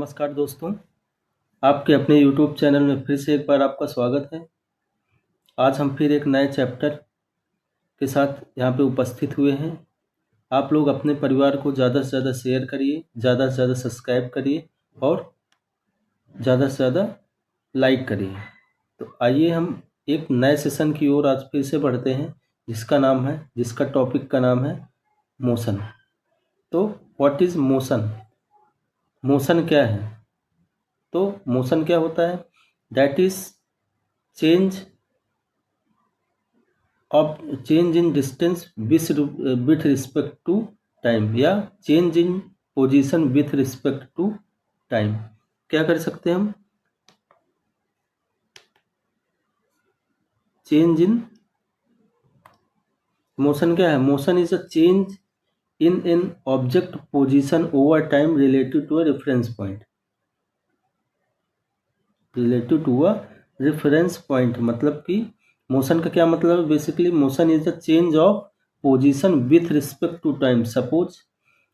नमस्कार दोस्तों, आपके अपने YouTube चैनल में फिर से एक बार आपका स्वागत है। आज हम फिर एक नए चैप्टर के साथ यहाँ पे उपस्थित हुए हैं। आप लोग अपने परिवार को ज़्यादा से ज़्यादा शेयर करिए, ज़्यादा से ज़्यादा सब्सक्राइब करिए और ज़्यादा से ज़्यादा लाइक करिए। तो आइए हम एक नए सेशन की ओर आज फिर से बढ़ते हैं, जिसका टॉपिक का नाम है मोशन। तो व्हाट इज़ मोशन? मोशन क्या है? तो मोशन क्या होता है? That is change in distance with respect to time, या change in position with respect to time. क्या कर सकते हैं हम? चेंज इन मोशन क्या है? Motion is a change in an object position over time related to a reference point. मतलब कि मोशन का क्या मतलब है? Basically motion is the change of position with respect to time. Suppose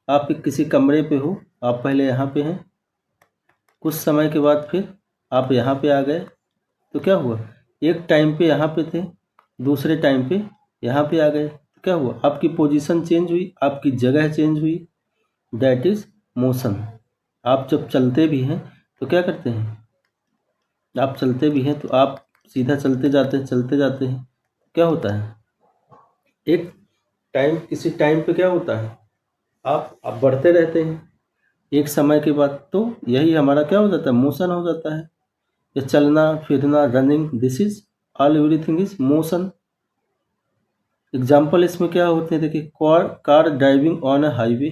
आप किसी कमरे पे हो, आप पहले यहाँ पे हैं, कुछ समय के बाद फिर आप यहाँ पे आ गए, तो क्या हुआ? एक टाइम पे यहाँ पे थे, दूसरे टाइम पे यहाँ पे आ गए, तो क्या हुआ? आपकी पोजीशन चेंज हुई, आपकी जगह चेंज हुई। That is motion. आप जब चलते भी हैं तो क्या करते हैं? आप चलते भी हैं तो आप सीधा चलते जाते हैं, क्या होता है? एक किसी टाइम पे क्या होता है? आप बढ़ते रहते हैं, एक समय के बाद तो यही हमारा क्या हो जाता है? मोशन हो जाता है। ये चलना फिरना, running, this is all everything is motion. Example इसमें क्या होते हैं? देखिए, car driving on a highway,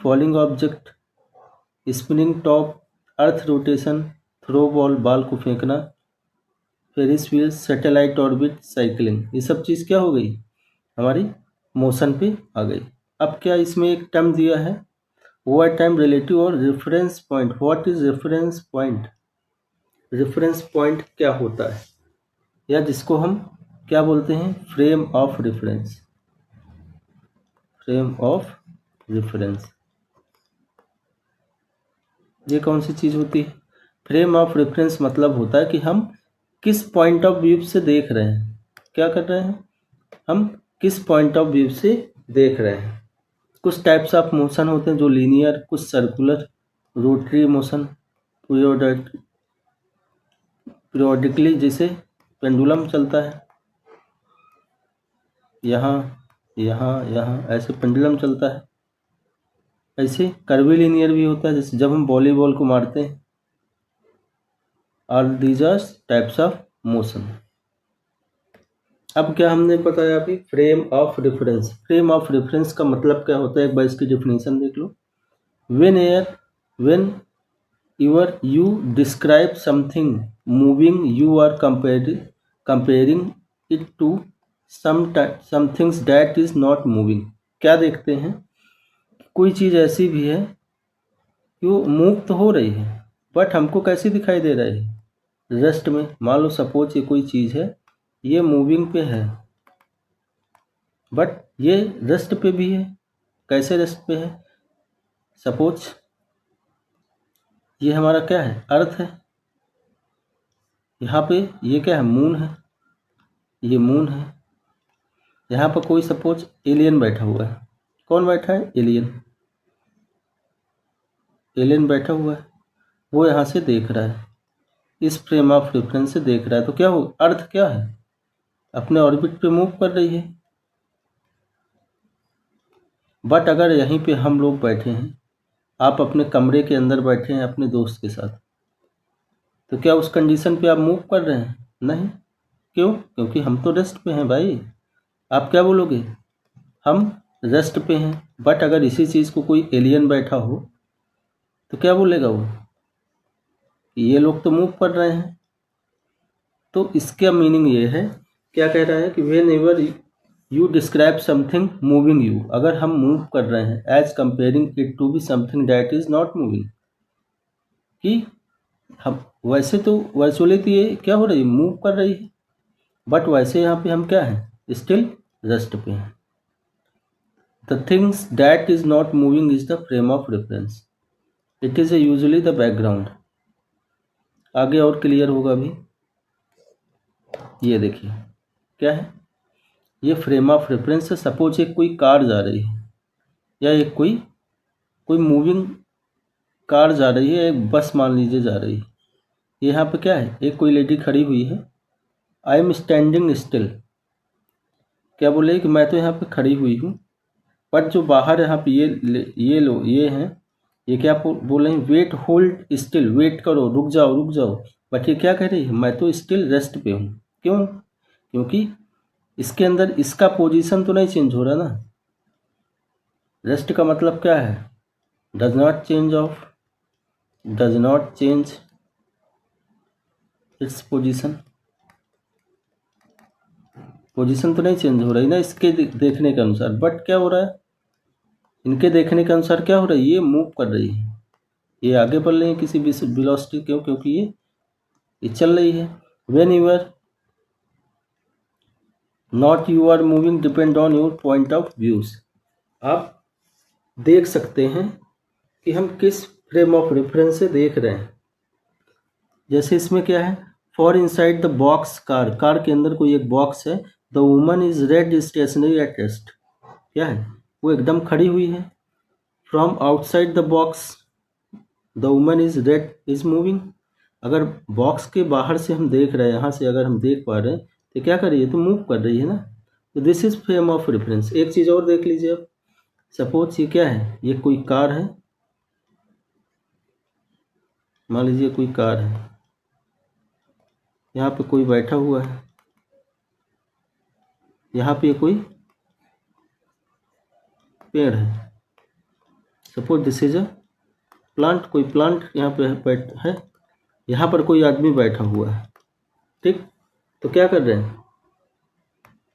falling object, spinning top, earth rotation, throw ball को फेंकना, Ferris wheel, satellite orbit, cycling. ये सब चीज़ क्या हो गई? हमारी मोशन पे आ गई। अब क्या इसमें एक टर्म दिया है, ओवर टाइम रिलेटिव और reference point. What is reference point? Reference point क्या होता है, या जिसको हम क्या बोलते हैं? Frame of reference. Frame of reference ये कौन सी चीज़ होती है? फ्रेम ऑफ रेफरेंस मतलब होता है कि हम किस पॉइंट ऑफ व्यू से देख रहे हैं। क्या कर रहे हैं? हम किस पॉइंट ऑफ व्यू से देख रहे हैं। कुछ टाइप्स ऑफ मोशन होते हैं, जो लीनियर, कुछ सर्कुलर, रोटरी मोशन, पीरियोडिकली, जैसे पेंडुलम चलता है, यहाँ यहाँ ऐसे पेंडुलम चलता है। ऐसे कर्वीलिनियर भी होता है, जैसे जब हम वॉलीबॉल को मारते हैं। All these are types of motion. अब क्या हमने बताया अभी? Frame of reference. Frame of reference का मतलब क्या होता है? एक बार इसकी डेफिनेशन देख लो। When you describe something moving, you are comparing it to some things that is not moving। क्या देखते हैं? कोई चीज़ ऐसी भी है कि वो मूव तो हो रही है, बट हमको कैसी दिखाई दे रही है? रेस्ट में। मान लो सपोज ये कोई चीज़ है, ये मूविंग पे है, बट ये रेस्ट पे भी है। कैसे रेस्ट पे है? सपोज ये हमारा क्या है? अर्थ है। यहाँ पे ये क्या है? मून है। ये मून है। यहाँ पर कोई सपोज एलियन बैठा हुआ है। कौन बैठा है? एलियन बैठा हुआ है। वो यहाँ से देख रहा है, इस फ्रेम ऑफ रेफरेंस से देख रहा है। तो क्या हो? अर्थ क्या है? अपने ऑर्बिट पे मूव कर रही है। बट अगर यहीं पे हम लोग बैठे हैं, आप अपने कमरे के अंदर बैठे हैं अपने दोस्त के साथ, तो क्या उस कंडीशन पे आप मूव कर रहे हैं? नहीं। क्यों? क्योंकि हम तो रेस्ट पे हैं भाई। आप क्या बोलोगे? हम रेस्ट पे हैं। बट अगर इसी चीज़ को कोई एलियन बैठा हो तो क्या बोलेगा वो? ये लोग तो मूव कर रहे हैं। तो इसका मीनिंग ये है, क्या कह रहा है कि whenever you describe something moving you, अगर हम मूव कर रहे हैं, as comparing it to be something that is not moving, कि हम वैसे तो वर्चुअली तो ये क्या हो रही है? मूव कर रही है, बट वैसे यहाँ पे हम क्या हैं? स्टिल रेस्ट पे हैं। The things that is not moving is the frame of reference. It is usually the background. आगे और क्लियर होगा अभी। ये देखिए क्या है, ये फ्रेम ऑफ रेफरेंस है। सपोज एक कोई कार जा रही है, या एक कोई मूविंग कार जा रही है, एक बस मान लीजिए जा रही है। यहाँ पे क्या है, एक कोई लेडी खड़ी हुई है। आई एम स्टैंडिंग स्टिल, क्या बोले कि मैं तो यहाँ पे खड़ी हुई हूँ, बट जो बाहर यहाँ पे ये लो ये हैं, ये क्या बोल रहे हैं, वेट होल्ड स्टिल, वेट करो, रुक जाओ रुक जाओ। बट ये क्या कह रही है, मैं तो स्टिल रेस्ट पे हूँ। क्यों? क्योंकि इसके अंदर इसका पोजीशन तो नहीं चेंज हो रहा ना। रेस्ट का मतलब क्या है, does not change its position तो नहीं चेंज हो रही ना इसके देखने के अनुसार। बट क्या हो रहा है, इनके देखने के अनुसार क्या हो रहा है, ये मूव कर रही है, ये आगे बढ़ रही है किसी वेलोसिटी। क्यों? क्योंकि ये चल रही है। When you are not you are moving depend on your point of views. आप देख सकते हैं कि हम किस फ्रेम ऑफ रेफरेंस से देख रहे हैं। जैसे इसमें क्या है, for inside the box car के अंदर कोई एक बॉक्स है। The woman is red stationary at rest, क्या है, वो एकदम खड़ी हुई है। From outside the box the woman is red is moving. अगर बॉक्स के बाहर से हम देख रहे हैं, यहाँ से अगर हम देख पा रहे हैं, तो क्या कर रही है, तो मूव कर रही है ना। तो this is frame of reference. एक चीज़ और देख लीजिए अब। सपोज ये क्या है, ये कोई कार है, मान लीजिए कोई कार है, यहाँ पे कोई बैठा हुआ है, यहाँ पे कोई पेड़ है। Suppose this is a plant, कोई प्लांट यहाँ पे बैठ है, यहाँ पर कोई आदमी बैठा हुआ है। ठीक, तो क्या कर रहे हैं,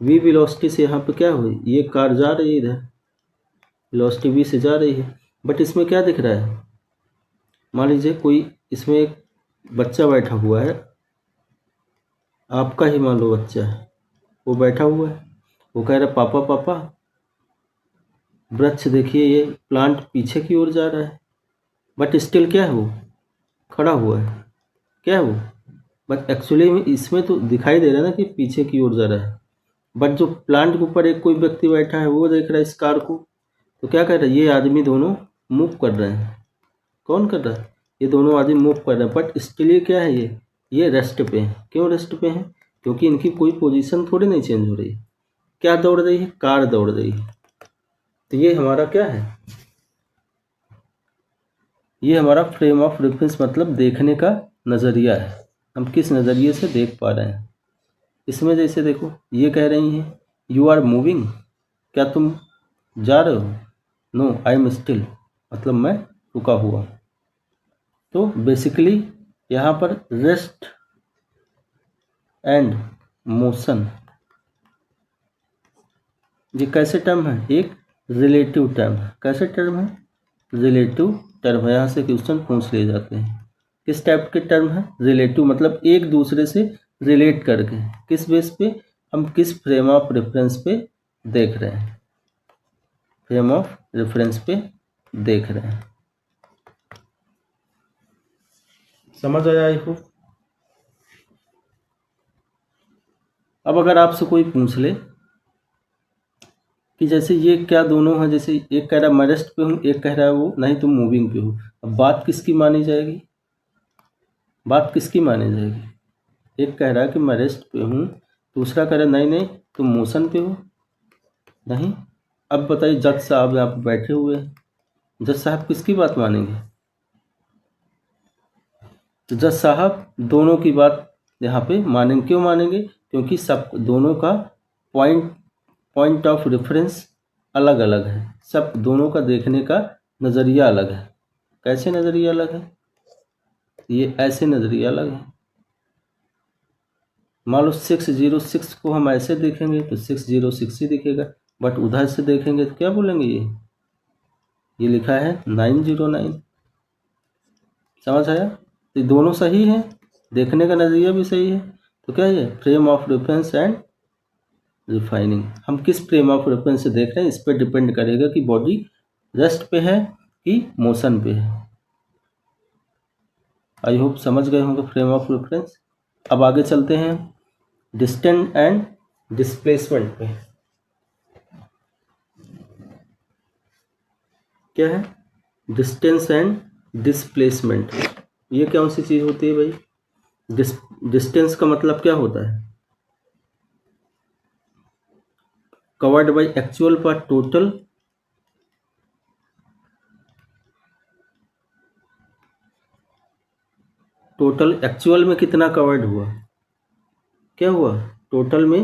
वी वेलोसिटी से यहाँ पे क्या हुई, ये कार जा रही है इधर, वेलोसिटी वी से जा रही है। बट इसमें क्या दिख रहा है, मान लीजिए कोई इसमें एक बच्चा बैठा हुआ है, आपका ही मान लो बच्चा है, वो बैठा हुआ है, वो कह रहा है पापा पापा। वृक्ष देखिए, ये प्लांट पीछे की ओर जा रहा है, बट स्टिल क्या है, वो खड़ा हुआ है। क्या है वो, बट एक्चुअली इसमें तो दिखाई दे रहा है ना कि पीछे की ओर जा रहा है। बट जो प्लांट के ऊपर एक कोई व्यक्ति बैठा है, वो देख रहा है इस कार को, तो क्या कर रहा है, ये आदमी दोनों मूव कर रहे हैं। कौन कर रहा है, ये दोनों आदमी मूव कर रहे हैं। बट स्टिल ये क्या है, ये रेस्ट पे है। क्यों रेस्ट पे है, क्योंकि इनकी कोई पोजीशन थोड़ी नहीं चेंज हो रही। क्या दौड़ रही है, कार दौड़ रही है। तो ये हमारा क्या है, ये हमारा फ्रेम ऑफ रेफरेंस मतलब देखने का नज़रिया है, हम किस नज़रिए से देख पा रहे हैं। इसमें जैसे देखो, ये कह रही हैं यू आर मूविंग, क्या तुम जा रहे हो, नो आई एम स्टिल, मतलब मैं रुका हुआ। तो बेसिकली यहाँ पर रेस्ट एंड मोशन, ये कैसे टर्म है, एक रिलेटिव टर्म है। कैसे टर्म है, रिलेटिव टर्म है। यहाँ से क्वेश्चन पूछ लिए जाते हैं। किस टाइप के टर्म है, रिलेटिव, मतलब एक दूसरे से रिलेट करके। किस बेस पे, हम किस फ्रेम ऑफ रेफरेंस पे देख रहे हैं, फ्रेम ऑफ रेफरेंस पे देख रहे हैं। समझ आया आई होप। अब अगर आपसे कोई पूछ ले कि जैसे ये क्या दोनों हैं, जैसे एक कह रहा है मैं रेस्ट पे हूँ, एक कह रहा है वो नहीं तुम मूविंग पे हो, अब बात किसकी मानी जाएगी, बात किसकी मानी जाएगी। एक कह रहा है कि मैं रेस्ट पे हूँ, दूसरा कह रहा है नहीं नहीं तुम मोशन पे हो। नहीं, अब बताइए, जज साहब यहाँ पे बैठे हुए हैं, जज साहब किसकी बात मानेंगे, तो जज साहब दोनों की बात यहाँ पे मानेंगे। क्यों मानेंगे, क्योंकि सब दोनों का पॉइंट ऑफ रेफरेंस अलग अलग है, सब दोनों का देखने का नज़रिया अलग है। कैसे नज़रिया अलग है, ये ऐसे नज़रिया अलग है। मान लो 606 को हम ऐसे देखेंगे तो 606 ही दिखेगा, बट उधर से देखेंगे तो क्या बोलेंगे, ये लिखा है 909। समझ आया, तो दोनों सही है, देखने का नज़रिया भी सही है। तो क्या है, frame of reference and refining. हम किस फ्रेम ऑफ रेफरेंस से देख रहे हैं, इस पर डिपेंड करेगा कि बॉडी रेस्ट पे है कि मोशन पे है। आई होप समझ गए होंगे फ्रेम ऑफ रेफरेंस। अब आगे चलते हैं डिस्टेंस एंड डिस्प्लेसमेंट पे। क्या है डिस्टेंस एंड डिस्प्लेसमेंट? ये कौन सी चीज होती है भाई? डिस्टेंस का मतलब क्या होता है? कवर्ड बाई एक्चुअल पर टोटल एक्चुअल में कितना कवर्ड हुआ? क्या हुआ टोटल में?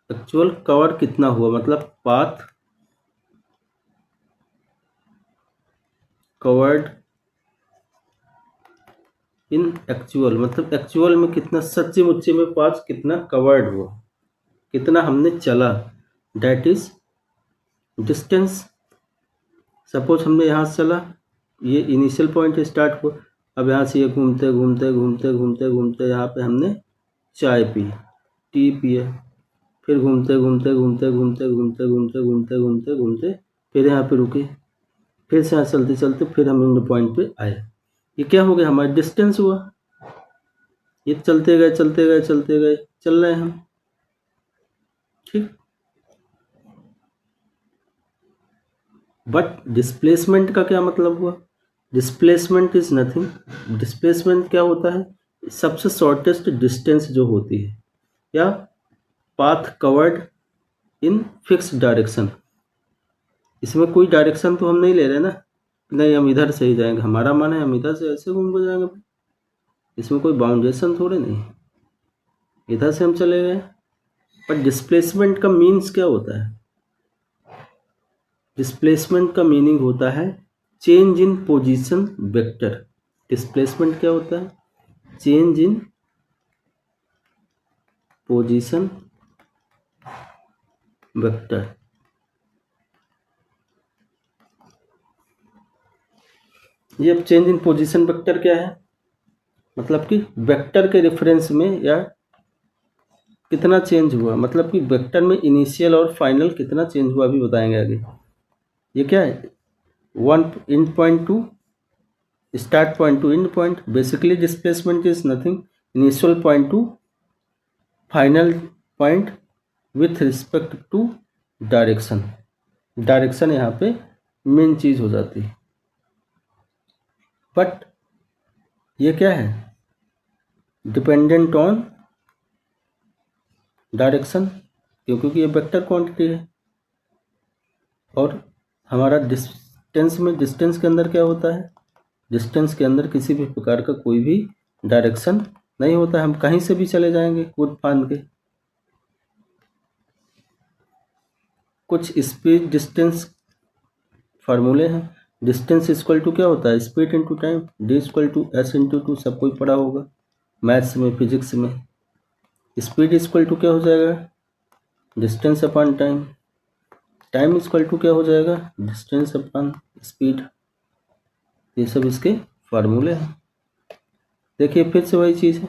एक्चुअल कवर कितना हुआ मतलब पाथ कवर्ड इन एक्चुअल, मतलब एक्चुअल में कितना सच्चे मुच्चे में पाथ कितना कवर्ड हुआ, कितना हमने चला, दैट इज डिस्टेंस। सपोज हमने यहाँ से चला, ये इनिशियल पॉइंट स्टार्ट हुआ, अब यहाँ से ये घूमते घूमते घूमते घूमते घूमते यहाँ पे हमने चाय पी, टी पिया, फिर घूमते घूमते घूमते घूमते घूमते घूमते घूमते घूमते घूमते फिर यहाँ पे रुके, फिर से यहाँ चलते चलते फिर हम इन पॉइंट पे आए। ये क्या हो गया? हमारा डिस्टेंस हुआ। ये चलते गए चलते गए चलते गए, चल रहे हैं हम, ठीक। बट डिस्प्लेसमेंट का क्या मतलब हुआ? Displacement is nothing. डिस्प्लेसमेंट क्या होता है? सबसे शॉर्टेस्ट डिस्टेंस जो होती है, या path covered in fix direction. इसमें कोई डायरेक्शन तो हम नहीं ले रहे ना, नहीं हम इधर से ही जाएंगे, हमारा मन है हम इधर से ऐसे घूम के जाएंगे, इसमें कोई बाउंडेशन थोड़े नहीं, इधर से हम चले गए। पर डिस्प्लेसमेंट का मीन्स क्या होता है? डिस्प्लेसमेंट का मीनिंग होता है change in position vector. Displacement क्या होता है? Change in position vector. ये अब चेंज इन पोजीशन वेक्टर क्या है? मतलब कि वेक्टर के रेफरेंस में या कितना चेंज हुआ, मतलब कि वेक्टर में इनिशियल और फाइनल कितना चेंज हुआ अभी बताएंगे आगे। ये क्या है? One end point to start point to end point. Basically displacement is nothing initial point to final point with respect to direction. Direction यहाँ पे मेन चीज हो जाती है। बट ये क्या है? डिपेंडेंट ऑन डायरेक्शन, क्योंकि ये वेक्टर क्वांटिटी है। और हमारा डिस्टेंस में, डिस्टेंस के अंदर क्या होता है? डिस्टेंस के अंदर किसी भी प्रकार का कोई भी डायरेक्शन नहीं होता, हम कहीं से भी चले जाएंगे कूद फांद के। कुछ स्पीड डिस्टेंस फार्मूले हैं। डिस्टेंस इक्वल टू क्या होता है? Speed into time, D equal to S into two, सब कोई पढ़ा होगा मैथ्स में, फिजिक्स में। स्पीड इक्वल टू क्या हो जाएगा? Distance upon time. Time equal to क्या हो जाएगा? Distance upon speed. ये सब इसके फार्मूले हैं। देखिए फिर से वही चीज़ है,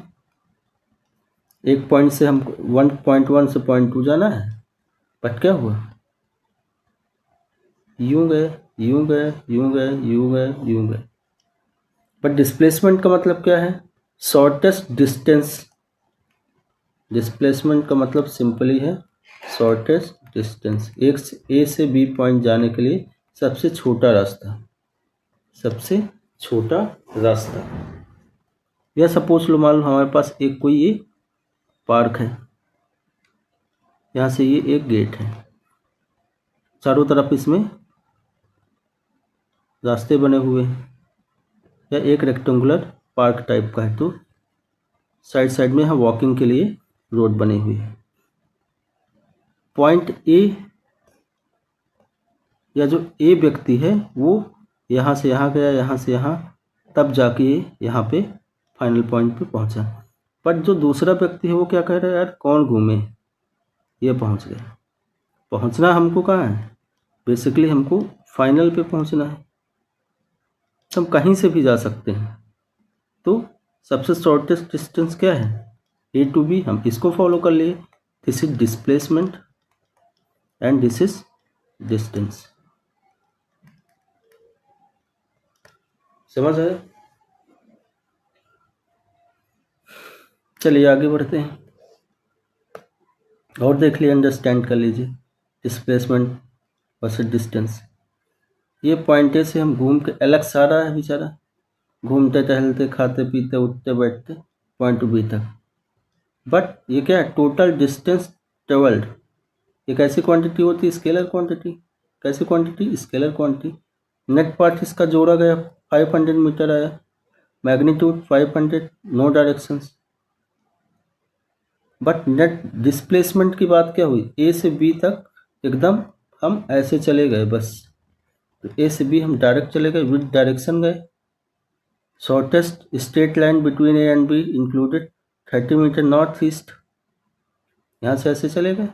एक पॉइंट से हम 1.1 से 0.2 जाना है, बट क्या हुआ? यूं गए यूं गए यूं गए यूं गए यूं गए। बट डिस्प्लेसमेंट का मतलब क्या है? Shortest distance. डिस्प्लेसमेंट का मतलब सिंपली है शॉर्टेस्ट डिस्टेंस, एक से ए से बी पॉइंट जाने के लिए सबसे छोटा रास्ता, सबसे छोटा रास्ता। या सपोज लो, मान लो हमारे पास एक कोई ये पार्क है, यहाँ से ये एक गेट है, चारों तरफ इसमें रास्ते बने हुए हैं, या एक रेक्टेंगुलर पार्क टाइप का है, तो साइड साइड में यहाँ वॉकिंग के लिए रोड बनी हुई है। पॉइंट ए या जो ए व्यक्ति है वो यहाँ से यहाँ गया, यहाँ से यहाँ, तब जाके यहाँ पे फाइनल पॉइंट पे पहुँचा। बट जो दूसरा व्यक्ति है वो क्या कह रहा है? यार कौन घूमे, ये पहुँच गया। पहुँचना हमको कहाँ है? बेसिकली हमको फाइनल पे पहुँचना है। हम कहीं से भी जा सकते हैं, तो सबसे शॉर्टेस्ट डिस्टेंस क्या है? ए टू बी। हम इसको फॉलो कर लिए। This is displacement and this is distance. समझ आया? चलिए आगे बढ़ते हैं और देख लीजिए, अंडरस्टैंड कर लीजिए डिस्प्लेसमेंट वर्सेस डिस्टेंस। ये पॉइंट ए से हम घूम के एलेक्स आ रहा है बेचारा, घूमते टहलते खाते पीते उठते बैठते पॉइंट बी तक। बट ये क्या है, टोटल डिस्टेंस ट्रेवल्ड। ये कैसी क्वांटिटी होती है, स्केलर क्वांटिटी। कैसी quantity, scalar quantity. Net part इसका जोड़ा गया 500 मीटर आया, magnitude 500, no directions. But net displacement की बात क्या हुई, ए से बी तक एकदम हम ऐसे चले गए बस। तो ए से बी हम डायरेक्ट चले गए, विद डायरेक्शन गए। Shortest straight line between A and B included 30 metre north east, यहाँ से ऐसे चले गए।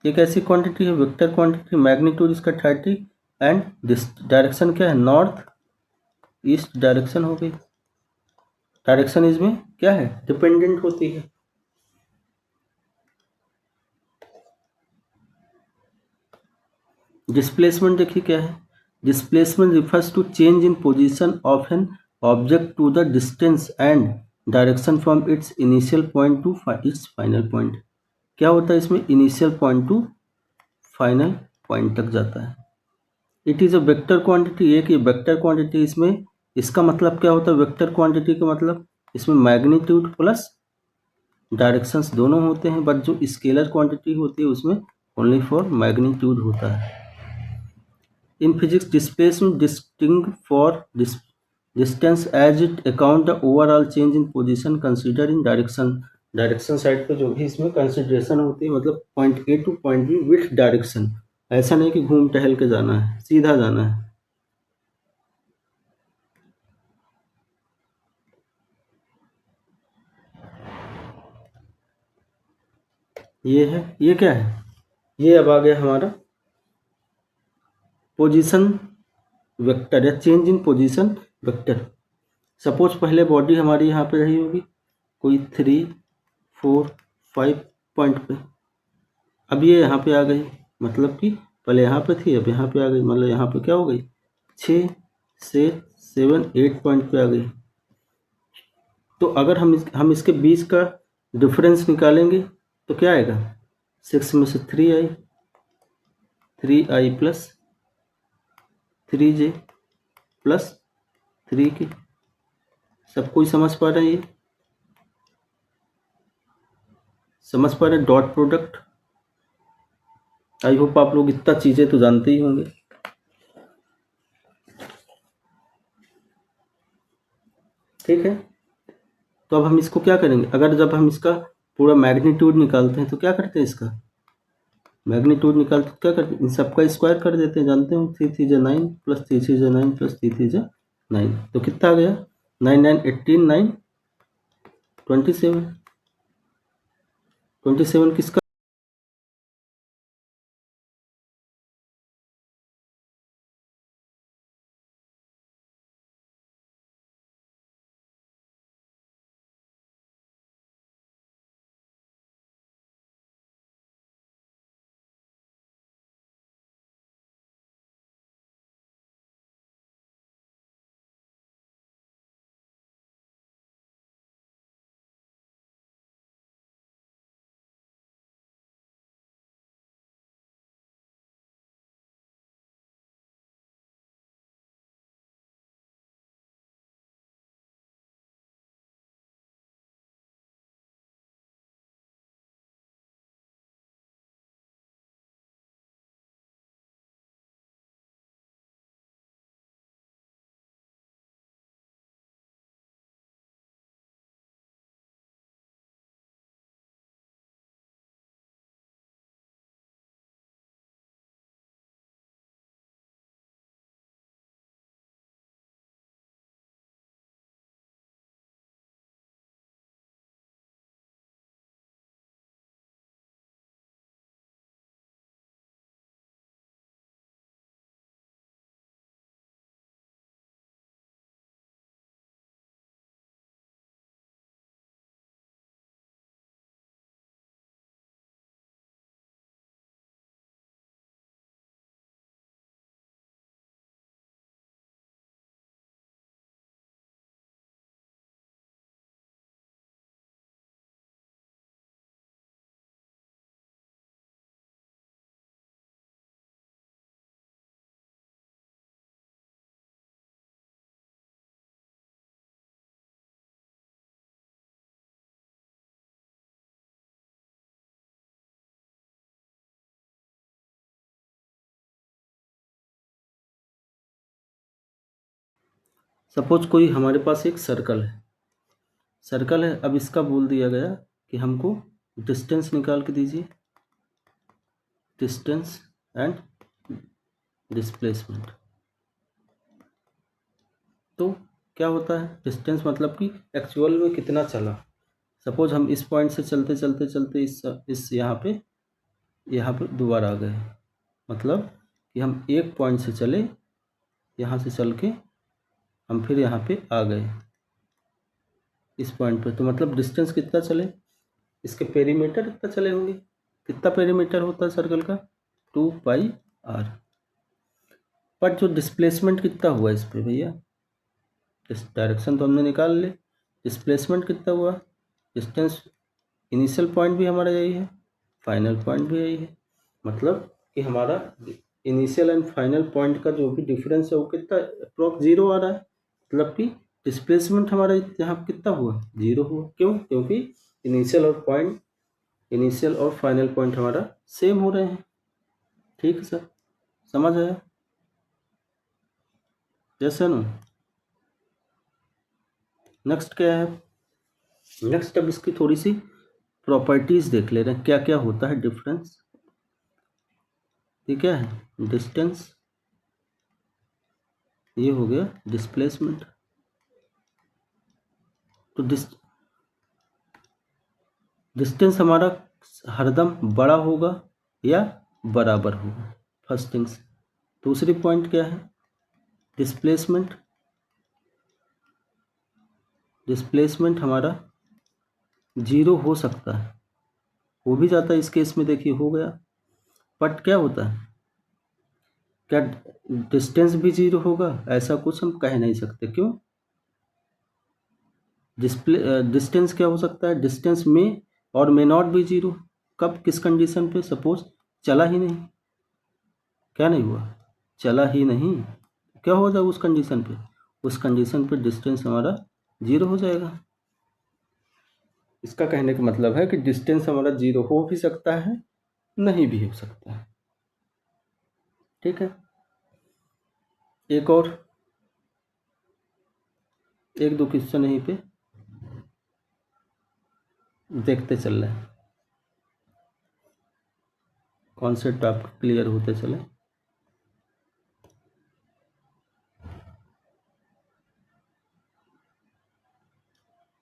ये कैसी क्वांटिटी है, वेक्टर क्वांटिटी, मैग्नीट्यूड इसका 30 एंड डायरेक्शन क्या है, नॉर्थ ईस्ट डायरेक्शन हो गई। डायरेक्शन इसमें क्या है, डिपेंडेंट होती है। डिस्प्लेसमेंट देखिए क्या है, displacement refers to change in position of an object to the distance and direction from its initial point to its final point. क्या होता है इसमें, initial point to final point तक जाता है। It is a vector quantity, एक ये vector quantity. इसमें इसका मतलब क्या होता है, वेक्टर क्वांटिटी का मतलब इसमें मैग्नीट्यूड प्लस डायरेक्शंस दोनों होते हैं, बट जो स्केलर क्वांटिटी होती है उसमें ओनली फॉर मैग्नीट्यूड होता है। In physics displacement distinguish for distance as it account the overall change in position consider in direction. Direction side पे जो भी इसमें कंसिडरेशन होती है, मतलब point A to point B with direction. ऐसा नहीं कि घूम टहल के जाना है, सीधा जाना है। ये है, ये क्या है, ये अब आ गया हमारा पोजीशन वेक्टर या change in position vector. Suppose पहले बॉडी हमारी यहाँ पे रही होगी कोई 3, 4, 5 पॉइंट पे। अब ये यहाँ पे आ गई, मतलब कि पहले यहाँ पे थी अब यहाँ पे आ गई, मतलब यहाँ पे क्या हो गई, 6 से 7, 8 पॉइंट पे आ गई। तो अगर हम इसके बीच का डिफरेंस निकालेंगे तो क्या आएगा, 6 में से 3 आई, 3i plus 3j plus 3k। सब कोई समझ पा रहे हैं, ये समझ पा रहे हैं, डॉट प्रोडक्ट। आई होप आप लोग इतना चीज़ें तो जानते ही होंगे। ठीक है, तो अब हम इसको क्या करेंगे, अगर जब हम इसका पूरा मैग्नीट्यूड निकालते हैं तो क्या करते हैं, इसका मैग्नीट्यूड निकालते तो क्या करते हैं, इन सबका स्क्वायर कर देते हैं, जानते हो 3 3 जा 9 प्लस 3 3 जा 9 प्लस 3 3 जा 9। तो कितना आ गया, 9 9 18 9 27। 27 किसका सपोज कोई हमारे पास एक सर्कल है, अब इसका बोल दिया गया कि हमको डिस्टेंस निकाल के दीजिए, डिस्टेंस एंड डिस्प्लेसमेंट। तो क्या होता है, डिस्टेंस मतलब कि एक्चुअल में कितना चला। सपोज हम इस पॉइंट से चलते चलते चलते इस यहाँ पे दोबारा आ गए, मतलब कि हम एक पॉइंट से चले, यहाँ से चल के हम फिर यहाँ पे आ गए इस पॉइंट पे, तो मतलब डिस्टेंस कितना चले, इसके पेरीमीटर कितना चले होंगे। कितना पेरीमीटर होता है सर्कल का, 2πr। पर जो डिस्प्लेसमेंट कितना हुआ इस पे भैया, इस डायरेक्शन तो हमने निकाल ली, डिस्प्लेसमेंट कितना हुआ, डिस्टेंस इनिशियल पॉइंट भी हमारा यही है, फाइनल पॉइंट भी यही है, मतलब कि हमारा इनिशियल एंड फाइनल पॉइंट का जो भी डिफरेंस है वो कितना अप्रॉक्स 0 आ रहा है, मतलब कि डिस्प्लेसमेंट हमारा यहाँ कितना हुआ, 0 हुआ। क्यों, क्योंकि इनिशियल और फाइनल पॉइंट हमारा सेम हो रहे हैं। ठीक है सर, समझ आया, जैसे ना। नेक्स्ट क्या है, नेक्स्ट अब इसकी थोड़ी सी प्रॉपर्टीज देख ले रहे हैं, क्या क्या होता है डिफरेंस। ये क्या है, डिस्टेंस, ये हो गया डिस्प्लेसमेंट। तो डिस्टेंस हमारा हरदम बड़ा होगा या बराबर होगा, फर्स्ट थिंग्स। दूसरी पॉइंट क्या है, डिस्प्लेसमेंट हमारा 0 हो सकता है, हो भी जाता है, इस केस में देखिए हो गया। बट क्या होता है, क्या डिस्टेंस भी 0 होगा, ऐसा कुछ हम कह नहीं सकते। क्यों, डिस्टेंस क्या हो सकता है, डिस्टेंस में और मे नॉट बी 0। कब, किस कंडीशन पे, सपोज चला ही नहीं, क्या नहीं हुआ, चला ही नहीं, क्या हो जाएगा उस कंडीशन पे, उस कंडीशन पे डिस्टेंस हमारा 0 हो जाएगा। इसका कहने का मतलब है कि डिस्टेंस हमारा 0 हो भी सकता है, नहीं भी हो सकता है। ठीक है, एक और एक दो क्वेश्चन यहीं पे देखते चल रहे हैं, कॉन्सेप्ट आपका क्लियर होते चले।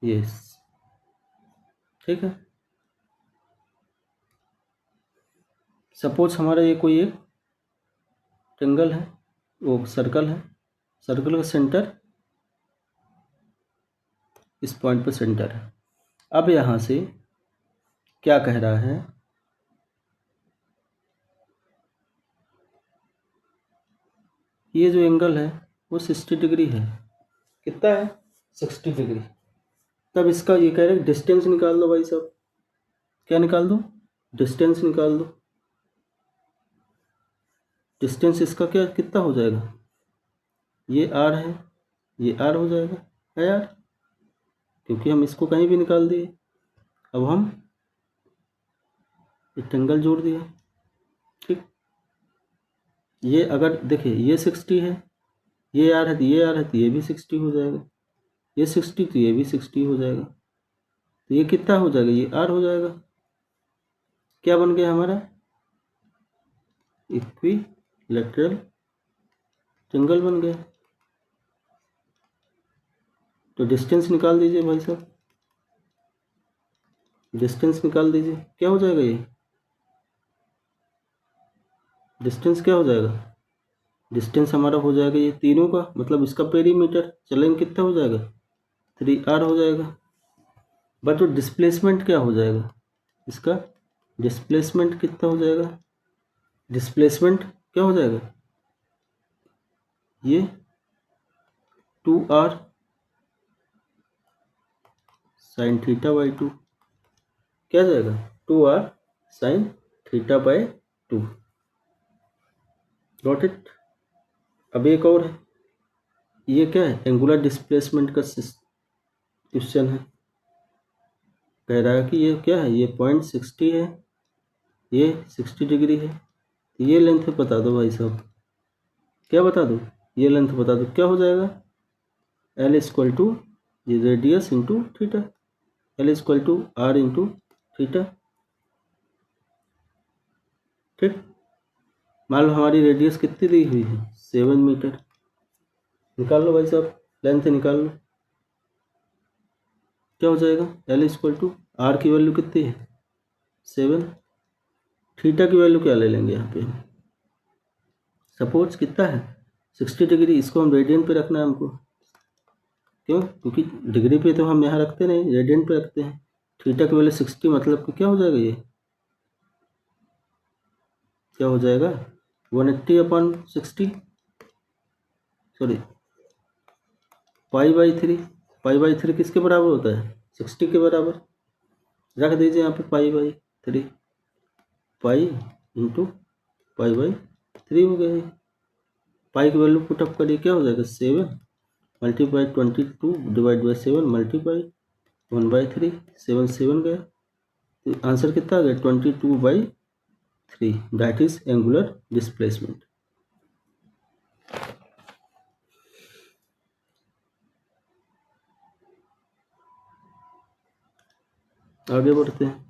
यस, ठीक है। सपोज हमारा ये कोई एक ट्रेंगल है, वो सर्कल है, सर्कल का सेंटर इस पॉइंट पर सेंटर है। अब यहाँ से क्या कह रहा है, ये जो एंगल है वो 60 डिग्री है। कितना है, 60 डिग्री। तब इसका ये कह रहे हैं डिस्टेंस निकाल दो भाई साहब, क्या निकाल दो, डिस्टेंस निकाल दो। डिस्टेंस इसका क्या कितना हो जाएगा, ये आर है, ये आर हो जाएगा, है यार, क्योंकि हम इसको कहीं भी निकाल दिए। अब हम रेक्टेंगल जोड़ दिया, ठीक। ये अगर देखिए ये 60 है, ये आर है तो ये आर है तो ये भी 60 हो जाएगा, ये 60 तो ये भी 60 हो जाएगा, तो ये कितना हो जाएगा, ये आर हो जाएगा। क्या बन गया हमारा, इक्विलैटरल ट्रायंगल बन गया। तो डिस्टेंस निकाल दीजिए भाई साहब, डिस्टेंस निकाल दीजिए, क्या हो जाएगा ये, डिस्टेंस क्या हो जाएगा, डिस्टेंस हमारा हो जाएगा ये तीनों का, मतलब इसका पेरीमीटर चलेंगे कितना हो जाएगा, 3r हो जाएगा। बट तो डिस्प्लेसमेंट क्या हो जाएगा, इसका डिस्प्लेसमेंट कितना हो जाएगा, डिस्प्लेसमेंट क्या हो जाएगा, ये 2r साइन थीटा बाई 2, क्या जाएगा 2r sine theta by 2। Got it. अब एक और है, ये क्या है, एंगुलर डिस्प्लेसमेंट का क्वेश्चन है। कह रहा है कि ये क्या है, ये पॉइंट 60 है, ये 60 डिग्री है, ये लेंथ बता दो भाई साहब, क्या बता दो, ये लेंथ बता दो, क्या हो जाएगा, एल इक्वल टू ये radius into theta, L equal to R into theta. ठीक, मान लो हमारी रेडियस कितनी दी हुई है 7 मीटर। निकाल लो भाई साहब, लेंथ निकाल लो। क्या हो जाएगा, एल इक्वल टू आर की वैल्यू कितनी है 7, थीटा की वैल्यू क्या ले लेंगे यहाँ पे, सपोज कितना है 60 डिग्री। इसको हम रेडियन पे रखना है हमको, क्यों, क्योंकि डिग्री पे तो हम यहाँ रखते नहीं, रेडियन पे रखते हैं। थीटा की वैल्यू 60 मतलब कि क्या हो जाएगा, ये क्या हो जाएगा 180/60, सॉरी पाई/3। पाई/3 किसके बराबर होता है 60 के बराबर। रख दीजिए यहाँ पे पाई/3, पाई इंटू पाई/3 हो गया। पाई की वैल्यू पुटअप करिए, क्या हो जाएगा 7 मल्टीप्लाई 22 डिवाइड बाई 7 मल्टीप्लाई 1/3, 7 7 गया, तो आंसर कितना आ गया 22/3, दैट इज एंगुलर डिस्प्लेसमेंट। आगे बढ़ते हैं।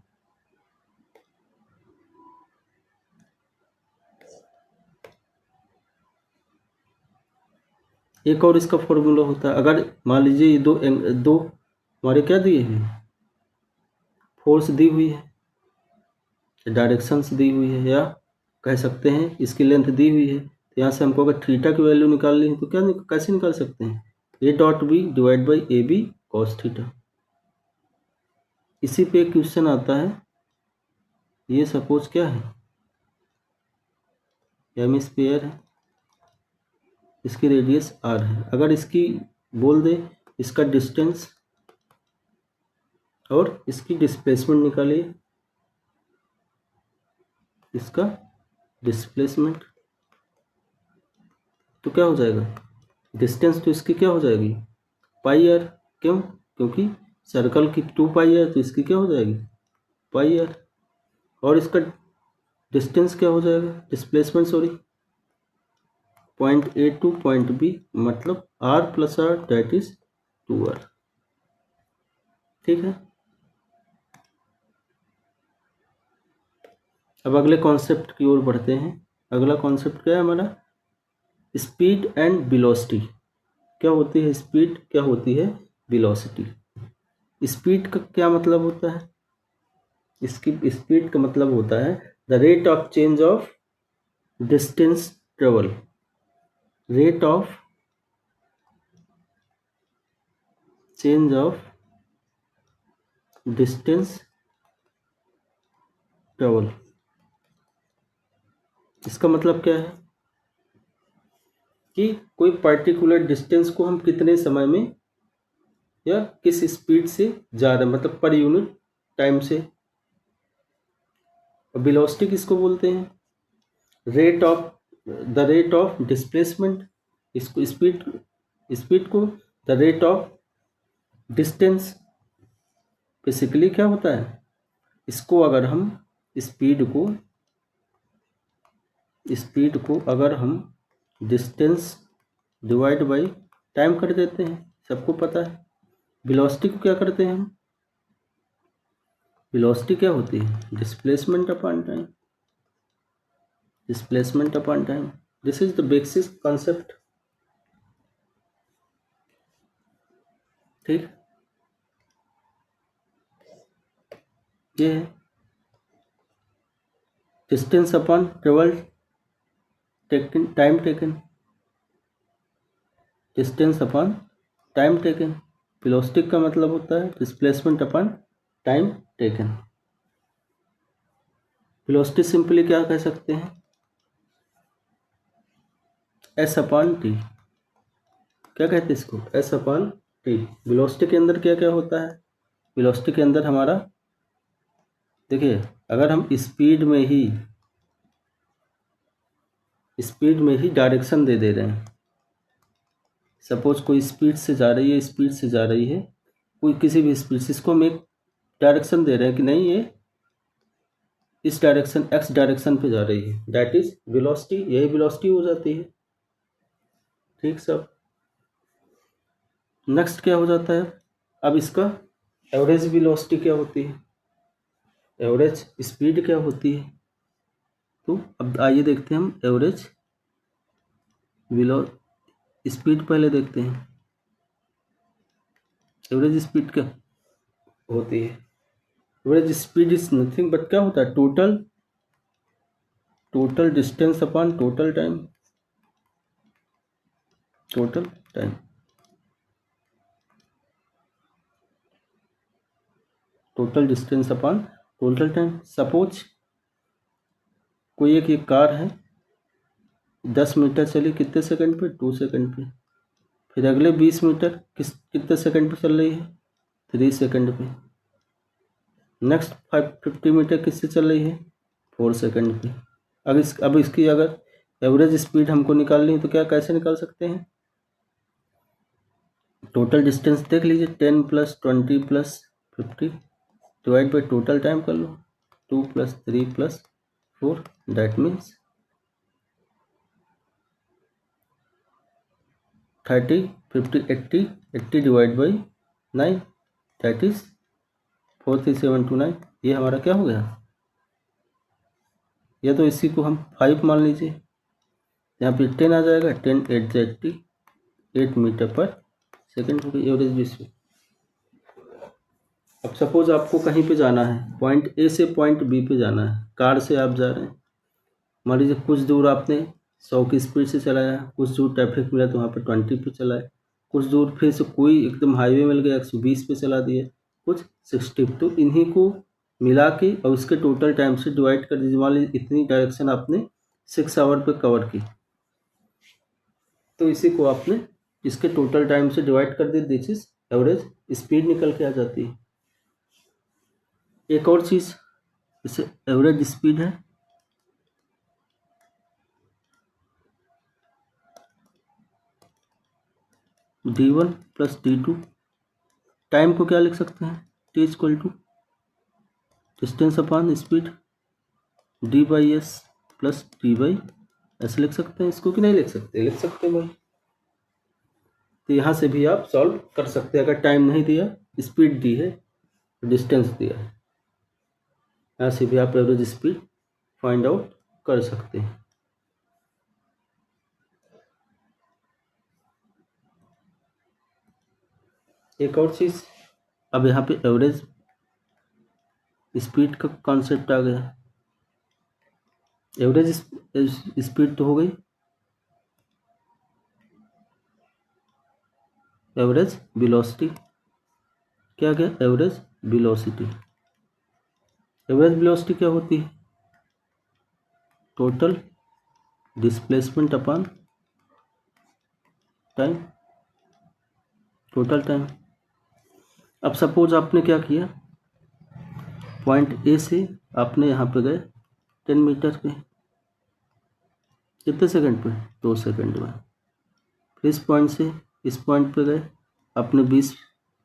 एक और इसका फॉर्मूला होता है, अगर मान लीजिए ये दो हमारे क्या दिए हैं, फोर्स दी हुई है, डायरेक्शंस दी हुई है, या कह सकते हैं इसकी लेंथ दी हुई है, तो यहाँ से हमको अगर थीटा की वैल्यू निकालनी है तो कैसे निकाल सकते हैं, A dot B divide by A B cos theta. इसी पे क्वेश्चन आता है, ये सपोज क्या है एम स्क्वायर है, इसकी रेडियस आर है, अगर इसकी बोल दे इसका डिस्टेंस और इसकी डिस्प्लेसमेंट निकालिए, इसका डिस्प्लेसमेंट, तो क्या हो जाएगा, डिस्टेंस तो इसकी क्या हो जाएगी पाई आर, क्यों, क्योंकि सर्कल की 2 पाई है, तो इसकी क्या हो जाएगी पाई आर, और इसका डिस्टेंस क्या हो जाएगा displacement, sorry point A to point B, मतलब R plus R that is 2r। ठीक है, अब अगले कॉन्सेप्ट की ओर बढ़ते हैं। अगला कॉन्सेप्ट क्या है हमारा, स्पीड एंड वेलोसिटी। क्या होती है स्पीड, क्या होती है वेलोसिटी। स्पीड का क्या मतलब होता है, इसकी स्पीड का मतलब होता है the rate of change of distance travel, rate of change of distance travel. इसका मतलब क्या है कि कोई पर्टिकुलर डिस्टेंस को हम कितने समय में या किस स्पीड से जा रहे हैं, मतलब पर यूनिट टाइम से। वेलोसिटी किसको बोलते हैं, rate of the rate of displacement, इसको स्पीड, स्पीड को the rate of distance. Basically क्या होता है, इसको अगर हम स्पीड को अगर हम डिस्टेंस डिवाइड बाई टाइम कर देते हैं, सबको पता है। वेलोसिटी को क्या करते हैं हम, वेलोसिटी क्या होती है displacement upon time, displacement upon time, this is the basic concept. ठीक, ये है distance upon travel taken, time taken, distance upon time taken. Velocity का मतलब होता है displacement upon time taken. Velocity simply क्या कह सकते हैं, एस अपॉन टी। क्या कहते हैं इसको, एस अपॉन टी। वेलोसिटी के अंदर क्या क्या होता है, वेलोसिटी के अंदर हमारा देखिए, अगर हम स्पीड में ही डायरेक्शन दे रहे हैं, सपोज कोई स्पीड से जा रही है, स्पीड से जा रही है कोई किसी भी स्पीड से, इसको हम एक डायरेक्शन दे रहे हैं कि नहीं ये इस डायरेक्शन एक्स डायरेक्शन पे जा रही है, दैट इज वेलोसिटी, यही वेलोसिटी हो जाती है। ठीक सब, नेक्स्ट क्या हो जाता है, अब इसका एवरेज वेलोसिटी क्या होती है, एवरेज स्पीड क्या होती है। तो अब आइए देखते हैं हम एवरेज वेलो स्पीड पहले देखते हैं। एवरेज स्पीड क्या होती है, average speed is nothing but क्या होता है, total distance upon total time, total time, total distance upon total time. Suppose कोई एक ये कार है 10 मीटर चली कितने सेकंड पे, 2 सेकंड पे। फिर अगले 20 मीटर कितने सेकंड पे चल रही है, 3 सेकंड पे। नेक्स्ट 50 मीटर किससे चल रही है, 4 सेकंड पे। अब इसकी अगर एवरेज स्पीड हमको निकालनी है तो क्या कैसे निकाल सकते हैं, टोटल डिस्टेंस देख लीजिए, 10 + 20 + 50 डिवाइड बाई टोटल टाइम कर लो, 2 + 3 + 4 that means 30, 50, 80, 80 divide by 9 that is 43729। ये हमारा क्या हो गया, या तो इसी को हम 5 मान लीजिए, यहाँ पे 10 आ जाएगा, 10 8 80, 8 मीटर पर सेकेंड हो गई एवरेज स्पीड। अब सपोज आपको कहीं पे जाना है, पॉइंट ए से पॉइंट बी पे जाना है, कार से आप जा रहे हैं, मान लीजिए कुछ दूर आपने 100 की स्पीड से चलाया, कुछ दूर ट्रैफिक मिला तो वहाँ पे 20 पे चलाए, कुछ दूर फिर से कोई एकदम हाईवे मिल गया 120 पे चला दिए, कुछ 60। तो इन्हीं को मिला के और उसके टोटल टाइम से डिवाइड कर दीजिए। मान लीजिए इतनी डायरेक्शन आपने 6 आवर पे कवर की, तो इसी को आपने इसके टोटल टाइम से डिवाइड कर दी, दिस इज एवरेज स्पीड निकल के आ जाती है। एक और चीज़ जैसे एवरेज स्पीड है, d1 + d2, टाइम को क्या लिख सकते हैं, t = distance upon speed, d/s + d/s लिख सकते हैं इसको कि नहीं लिख सकते, लिख सकते हैं भाई। तो यहाँ से भी आप सॉल्व कर सकते हैं, अगर टाइम नहीं दिया, स्पीड दी है, डिस्टेंस दिया है, यहाँ से भी आप एवरेज स्पीड फाइंड आउट कर सकते हैं। एक और चीज़, अब यहाँ पे एवरेज स्पीड का कॉन्सेप्ट आ गया। एवरेज स्पीड तो हो गई, एवरेज वेलोसिटी क्या गया, एवरेज वेलोसिटी। एवरेज वेलोसिटी क्या होती है, total displacement upon time, total time. अब सपोज आपने क्या किया, पॉइंट ए से आपने यहाँ पे गए 10 मीटर पे, कितने सेकंड पे, 2 सेकंड में। फिर इस पॉइंट से इस पॉइंट पे गए आपने 20,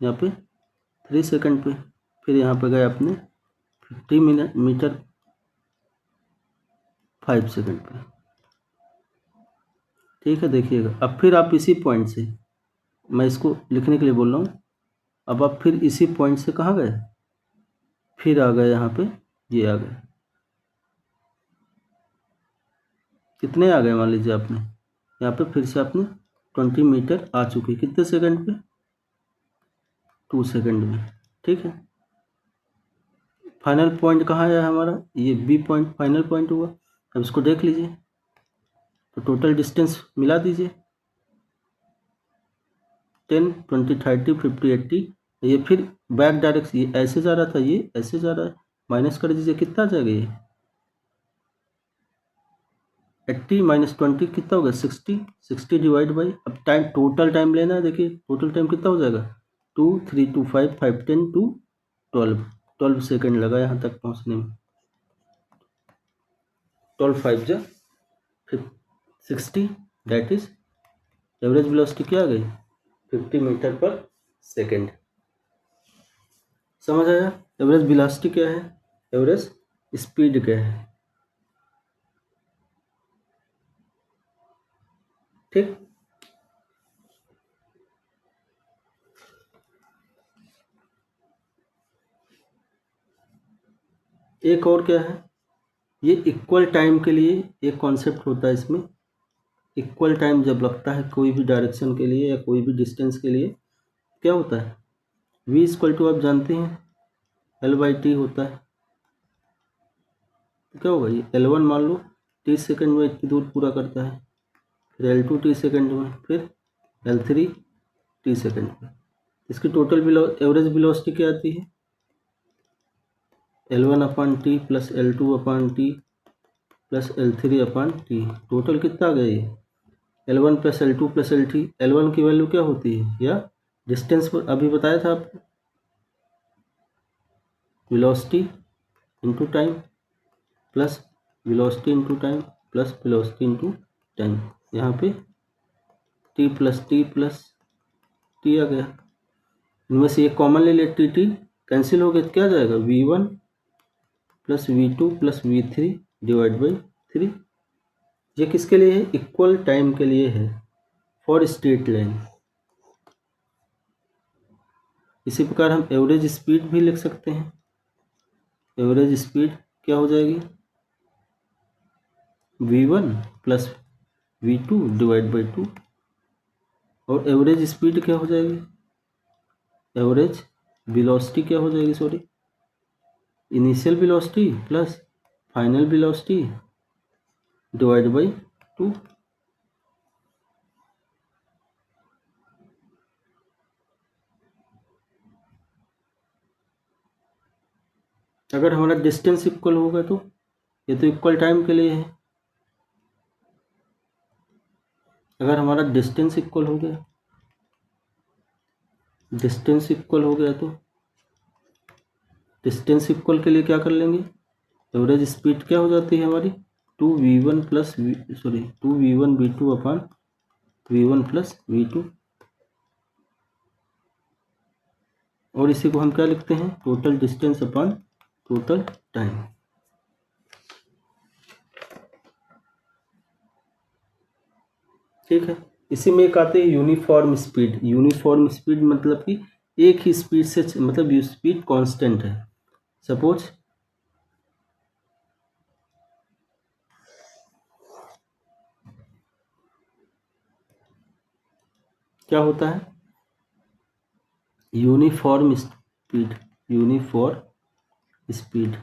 यहाँ पे 3 सेकंड पे। फिर यहाँ पे गए अपने 50 मीटर 5 सेकंड पे। ठीक है, देखिएगा अब फिर आप इसी पॉइंट से, मैं इसको लिखने के लिए बोल रहा हूँ, अब आप फिर इसी पॉइंट से कहाँ गए, फिर आ गए यहाँ पे, ये आ गए, कितने आ गए, मान लीजिए आपने यहाँ पे फिर से आपने 20 मीटर आ चुके, कितने सेकंड पे, 2 सेकंड में। ठीक है, फाइनल पॉइंट कहाँ आया हमारा, ये बी पॉइंट फाइनल पॉइंट हुआ। अब इसको देख लीजिए, तो टोटल डिस्टेंस मिला दीजिए, 10 20 30 50 80। ये फिर बैक डायरेक्शन, ये ऐसे जा रहा था, ये ऐसे जा रहा है, माइनस कर दीजिए, कितना आ जाएगा ये 80 - 20 कितना होगा, 60, 60 डिवाइड बाई, अब टाइम टोटल टाइम लेना है, देखिए टोटल टाइम कितना हो जाएगा, 2 3 2 5 5 10 2 12, 12 सेकंड लगा यहाँ तक पहुँचने में, 12 5 जा 60, दैट इज एवरेज वेलोसिटी क्या आ गई, 50 मीटर पर सेकेंड। समझ आया, एवरेज वेलोसिटी क्या है, एवरेज स्पीड क्या है। ठीक, एक और क्या है, ये इक्वल टाइम के लिए एक कॉन्सेप्ट होता है इसमें। इक्वल टाइम जब लगता है कोई भी डायरेक्शन के लिए या कोई भी डिस्टेंस के लिए, क्या होता है, v इक्वल टू आप जानते हैं L/T होता है। तो क्या होगा, ये L1 मान लो 30 सेकंड में इतनी दूर पूरा करता है, फिर L2 30 सेकंड में, फिर L3 30 सेकंड में। इसकी टोटल एवरेज वेलोसिटी क्या आती है, L1/T plus L2/T plus L3/T। Total कितना आ गया ये, L1 plus L2 plus L3। L1 की वैल्यू क्या होती है, या डिस्टेंस पर अभी बताया था आपको, velocity into time plus velocity into time plus velocity into time. यहाँ पे t plus T plus T आ गया, इनमें से एक कॉमन ले ले, टी कैंसिल हो गया तो क्या आ जाएगा, v1 plus v2 plus v3 divide by 3। ये किसके लिए है, इक्वल टाइम के लिए है, फॉर स्ट्रेट लाइन। इसी प्रकार हम एवरेज स्पीड भी लिख सकते हैं। एवरेज स्पीड क्या हो जाएगी, v1 plus v2 divide by 2। और एवरेज स्पीड क्या हो जाएगी, एवरेज वेलोसिटी क्या हो जाएगी, sorry, initial velocity plus final velocity divide by 2। अगर हमारा डिस्टेंस इक्वल होगा तो, ये तो इक्वल टाइम के लिए है, अगर हमारा डिस्टेंस इक्वल हो गया, डिस्टेंस इक्वल हो गया तो डिस्टेंस इक्वल के लिए क्या कर लेंगे, एवरेज स्पीड क्या हो जाती है हमारी, 2v1 plus sorry 2v1v2 v1 plus v2। और इसी को हम क्या लिखते हैं, total distance upon total time. ठीक है, इसी में एक आते हैं यूनिफॉर्म स्पीड। यूनिफॉर्म स्पीड मतलब कि एक ही स्पीड से, मतलब ये स्पीड कांस्टेंट है। सपोज क्या होता है, uniform speed, uniform speed,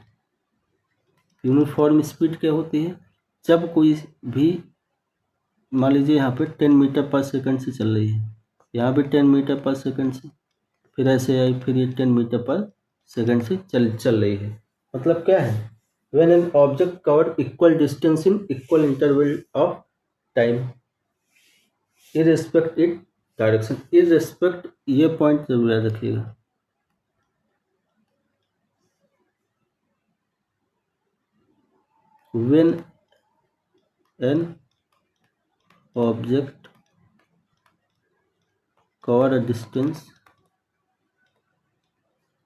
uniform speed क्या होती है, जब कोई भी, मान लीजिए यहाँ पे 10 मीटर पर सेकंड से चल रही है, यहाँ भी 10 मीटर पर सेकंड से, फिर ऐसे आई, फिर ये 10 मीटर पर सेकंड से चल रही है। मतलब क्या है, when an object cover equal distance in equal interval of time irrespect its direction। irrespect ये पॉइंट जरूर याद रखिएगा। when an object cover a distance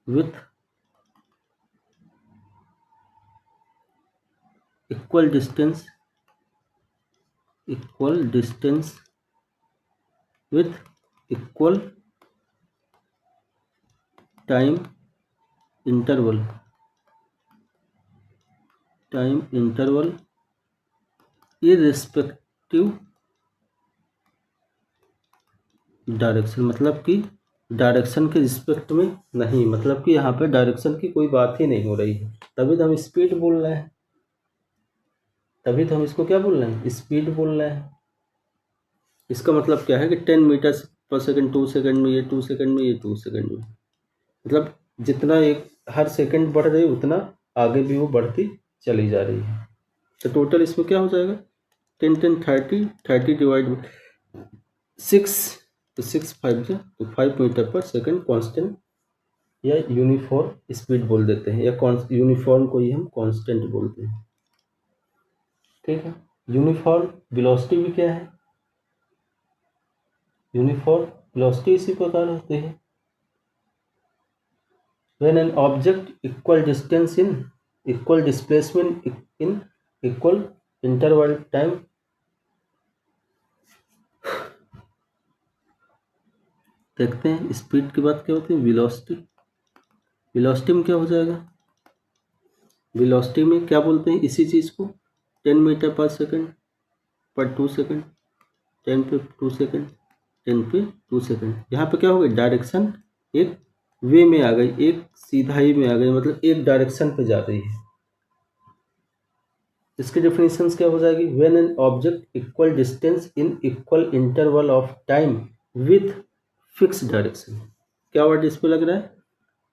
with equal distance with equal time interval irrespective direction, मतलब कि direction के respect में नहीं, मतलब कि यहाँ पे डायरेक्शन की कोई बात ही नहीं हो रही है, तभी तो हम स्पीड बोल रहे हैं, तभी तो हम इसको क्या बोल रहे हैं, स्पीड बोल रहे हैं। इसका मतलब क्या है कि 10 मीटर पर सेकंड 2 सेकंड में, ये 2 सेकंड में, ये 2 सेकंड में, मतलब जितना एक हर सेकंड बढ़ रही उतना आगे भी वो बढ़ती चली जा रही है। तो टोटल इसमें क्या हो जाएगा, 10 10 30 डिवाइड 6, तो 6 5 जो तो 5 मीटर पर सेकंड कांस्टेंट या यूनिफॉर्म स्पीड बोल देते हैं, या यूनिफॉर्म को ही हम कांस्टेंट बोलते हैं। ठीक है, यूनिफॉर्म वेलोसिटी भी क्या है, यूनिफॉर्म वेलोसिटी इसी प्रकार होती है, when an object equal distance in equal displacement in equal interval time। देखते हैं स्पीड की बात क्या होती है, वेलोसिटी। वेलोसिटी में क्या हो जाएगा, वेलोसिटी में क्या बोलते हैं इसी चीज़ को, 10 मीटर पर सेकंड पर 2 सेकंड, 10 पे 2 सेकंड, 10 पे 2 सेकंड। यहाँ पे क्या हो गई, डायरेक्शन एक वे में आ गई, एक सीधा ही में आ गई, मतलब एक डायरेक्शन पे जा रही है। इसकी डेफिनेशंस क्या हो जाएगी, when an object equal distance in equal interval of time with fix direction. क्या वर्ड इस पे लग रहा है,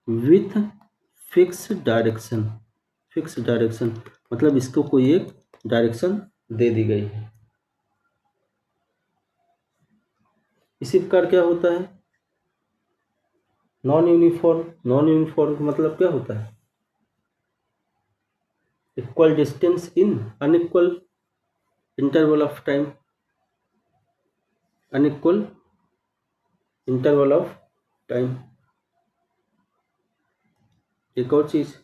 with fix direction. Fix direction मतलब इसको कोई एक डायरेक्शन दे दी गई है। इसी प्रकार क्या होता है, नॉन यूनिफॉर्म। नॉन यूनिफॉर्म मतलब क्या होता है, equal distance in unequal interval of time, unequal interval of time. एक और चीज,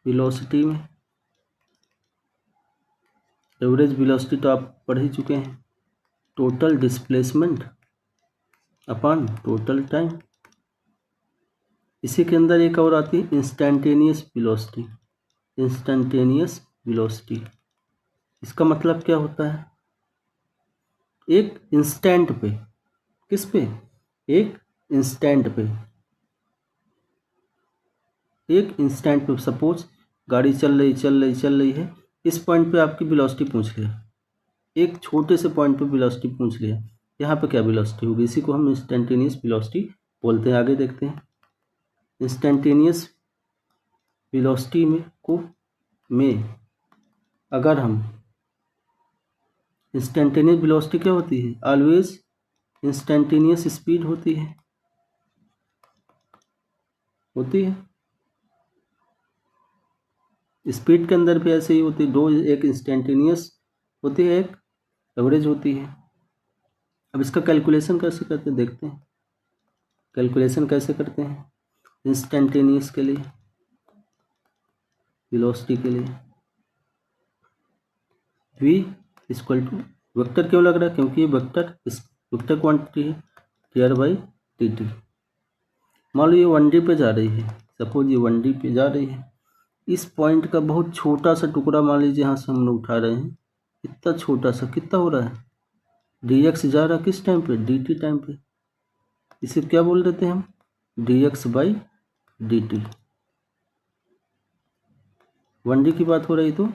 वेलोसिटी में एवरेज वेलोसिटी तो आप पढ़ ही चुके हैं, total displacement upon total time. इसी के अंदर एक और आती है इंस्टेंटेनियस वेलोसिटी। इंस्टेंटेनियस वेलोसिटी इसका मतलब क्या होता है, एक इंस्टेंट पे, किस पे, एक इंस्टेंट पे, एक इंस्टेंट पे। सपोज गाड़ी चल रही है, इस पॉइंट पे आपकी वेलोसिटी पूछ लिया, एक छोटे से पॉइंट पे वेलोसिटी पूछ लिया, यहाँ पे क्या वेलोसिटी होगी, इसी को हम इंस्टेंटेनियस वेलोसिटी बोलते हैं। आगे देखते हैं, इंस्टेंटेनियस वेलोसिटी में अगर हम, इंस्टेंटेनियस वेलोसिटी क्या होती है, ऑलवेज इंस्टेंटेनियस स्पीड होती है, स्पीड के अंदर भी ऐसे ही होती है, दो, एक इंस्टेंटेनियस होती है, एक एवरेज होती है। अब इसका कैलकुलेशन कैसे करते हैं देखते हैं, कैलकुलेशन कैसे करते हैं इंस्टेंटेनियस के लिए, वेलोसिटी के लिए। v इक्वल टू, वेक्टर क्यों लग रहा है, क्योंकि ये वेक्टर क्वांटिटी है, टी बाई टी टी। मान लो ये 1D पे जा रही है, सपोज ये 1D पे जा रही है, इस पॉइंट का बहुत छोटा सा टुकड़ा मान लीजिए यहाँ से हम लोग उठा रहे हैं, इतना छोटा सा, कितना हो रहा है, dx जा रहा है किस टाइम पे, dt टाइम पे। इसे क्या बोल देते हैं हम, dx बाई dt। 1D की बात हो रही तो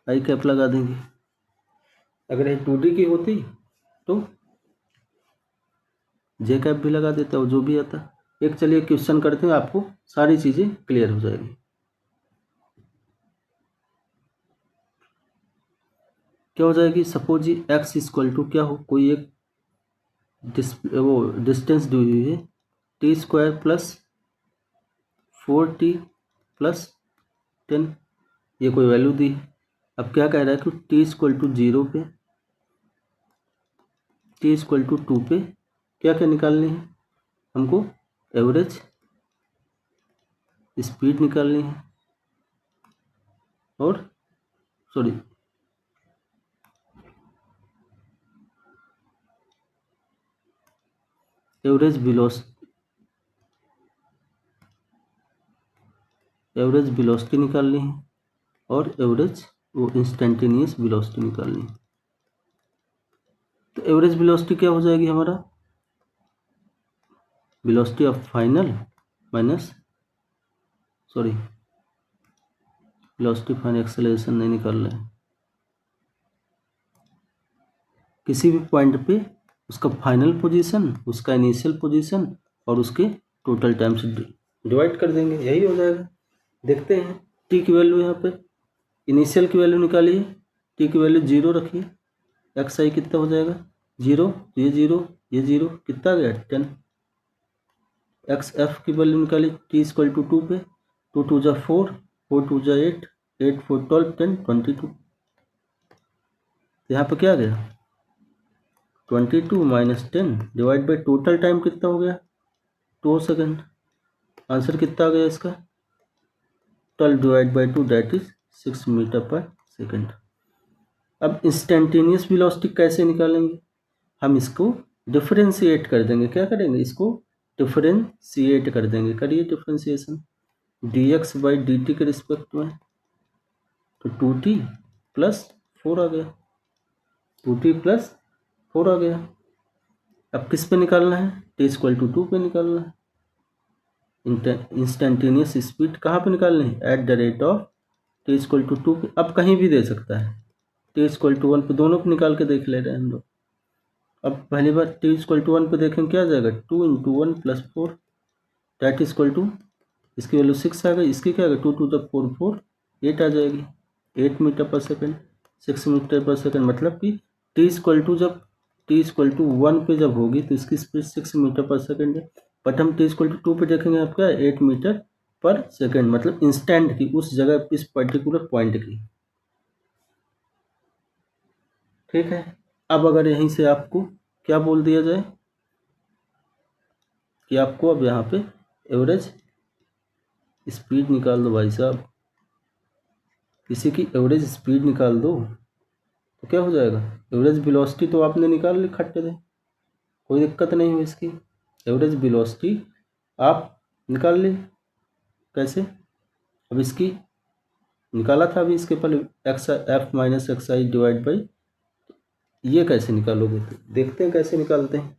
आई कैप लगा देंगे, अगर ये 2D की होती तो जे कैप भी लगा देता, और जो भी आता। एक चलिए क्वेश्चन करते हैं, आपको सारी चीज़ें क्लियर हो जाएगी। क्या हो जाएगी, suppose G x equal to क्या हो, कोई एक डिस्टेंस दी हुई है, T square plus 4t plus 10, ये कोई वैल्यू दी है। अब क्या कह रहा है कि t इक्वल टू 0 पे, t इक्वल टू 2 पे क्या क्या निकालनी है हमको, एवरेज स्पीड निकालनी है, और सॉरी एवरेज वेलोसिटी निकालनी है, और एवरेज वो इंस्टेंटेनियस वेलोसिटी निकालनी है। तो एवरेज वेलोसिटी क्या हो जाएगी हमारा, velocity of final minus, sorry velocity final acceleration नहीं निकाल रहे हैं, किसी भी पॉइंट पे उसका फाइनल पोजीशन, उसका इनिशियल पोजीशन और उसके टोटल टाइम से डिवाइड कर देंगे, यही हो जाएगा। देखते हैं टी की वैल्यू, यहाँ पे इनिशियल की वैल्यू निकालिए, टी की वैल्यू 0 रखिए, एक्स आई कितना हो जाएगा 0, ये 0, ये 0, कितना आ गया 10। एक्स एफ की वैल्यू निकाली, टी इक्वल टू 2 पे, 2 2 जा 4, 4 2 जा 8, 8 4 12 10 22। यहाँ पे क्या आ गया 22 minus 10 divide by total time कितना हो गया 2 सेकेंड। आंसर कितना आ गया इसका 12 divide by 2 that is 6 metre per second. अब इंस्टेंटेनियस वेलोसिटी कैसे निकालेंगे, हम इसको डिफरेंशिएट कर देंगे। क्या करेंगे? इसको डिफरेंशिएट कर देंगे। करिए डिफरेंशिएशन dx बाई dt के रिस्पेक्ट में, तो 2t प्लस 4 आ गया, 2t प्लस 4 आ गया। अब किस पे निकालना है? t इक्वल टू 2 पे निकालना है। इंस्टेंटेनियस स्पीड कहाँ पे निकालनी है? At the rate of t equal to 2 पे। अब कहीं भी दे सकता है, t इक्वल टू 1 पे, दोनों पे निकाल के देख ले रहे हैं हम लोग। अब पहली बार t इक्वल टू 1 पे देखेंगे क्या आ जाएगा? 2 into 1 plus 4 that equal to, इसकी वैल्यू 6 आ गई, इसकी क्या आ गई? 2 टू द 4 4 8 आ जाएगी, 8 metre per second, 6 metre per second. मतलब कि t इक्वल टू जब t इक्वल टू 1 पे जब होगी तो इसकी स्पीड 6 मीटर पर सेकेंड है, बट हम t इक्वल टू 2 पे देखेंगे आप क्या? 8 मीटर पर सेकेंड, मतलब इंस्टेंट की, उस जगह इस पर्टिकुलर पॉइंट की। ठीक है। अब अगर यहीं से आपको क्या बोल दिया जाए कि आपको अब यहाँ पे एवरेज स्पीड निकाल दो भाई साहब, किसी की एवरेज स्पीड निकाल दो, तो क्या हो जाएगा? एवरेज वेलोसिटी तो आपने निकाल ली खट्टे से, कोई दिक्कत नहीं हुई इसकी। एवरेज वेलोसिटी आप निकाल ली। कैसे? अब इसकी निकाला था अभी इसके पहले, x F minus X I divide by, ये कैसे निकालोगे? तो देखते हैं कैसे निकालते हैं।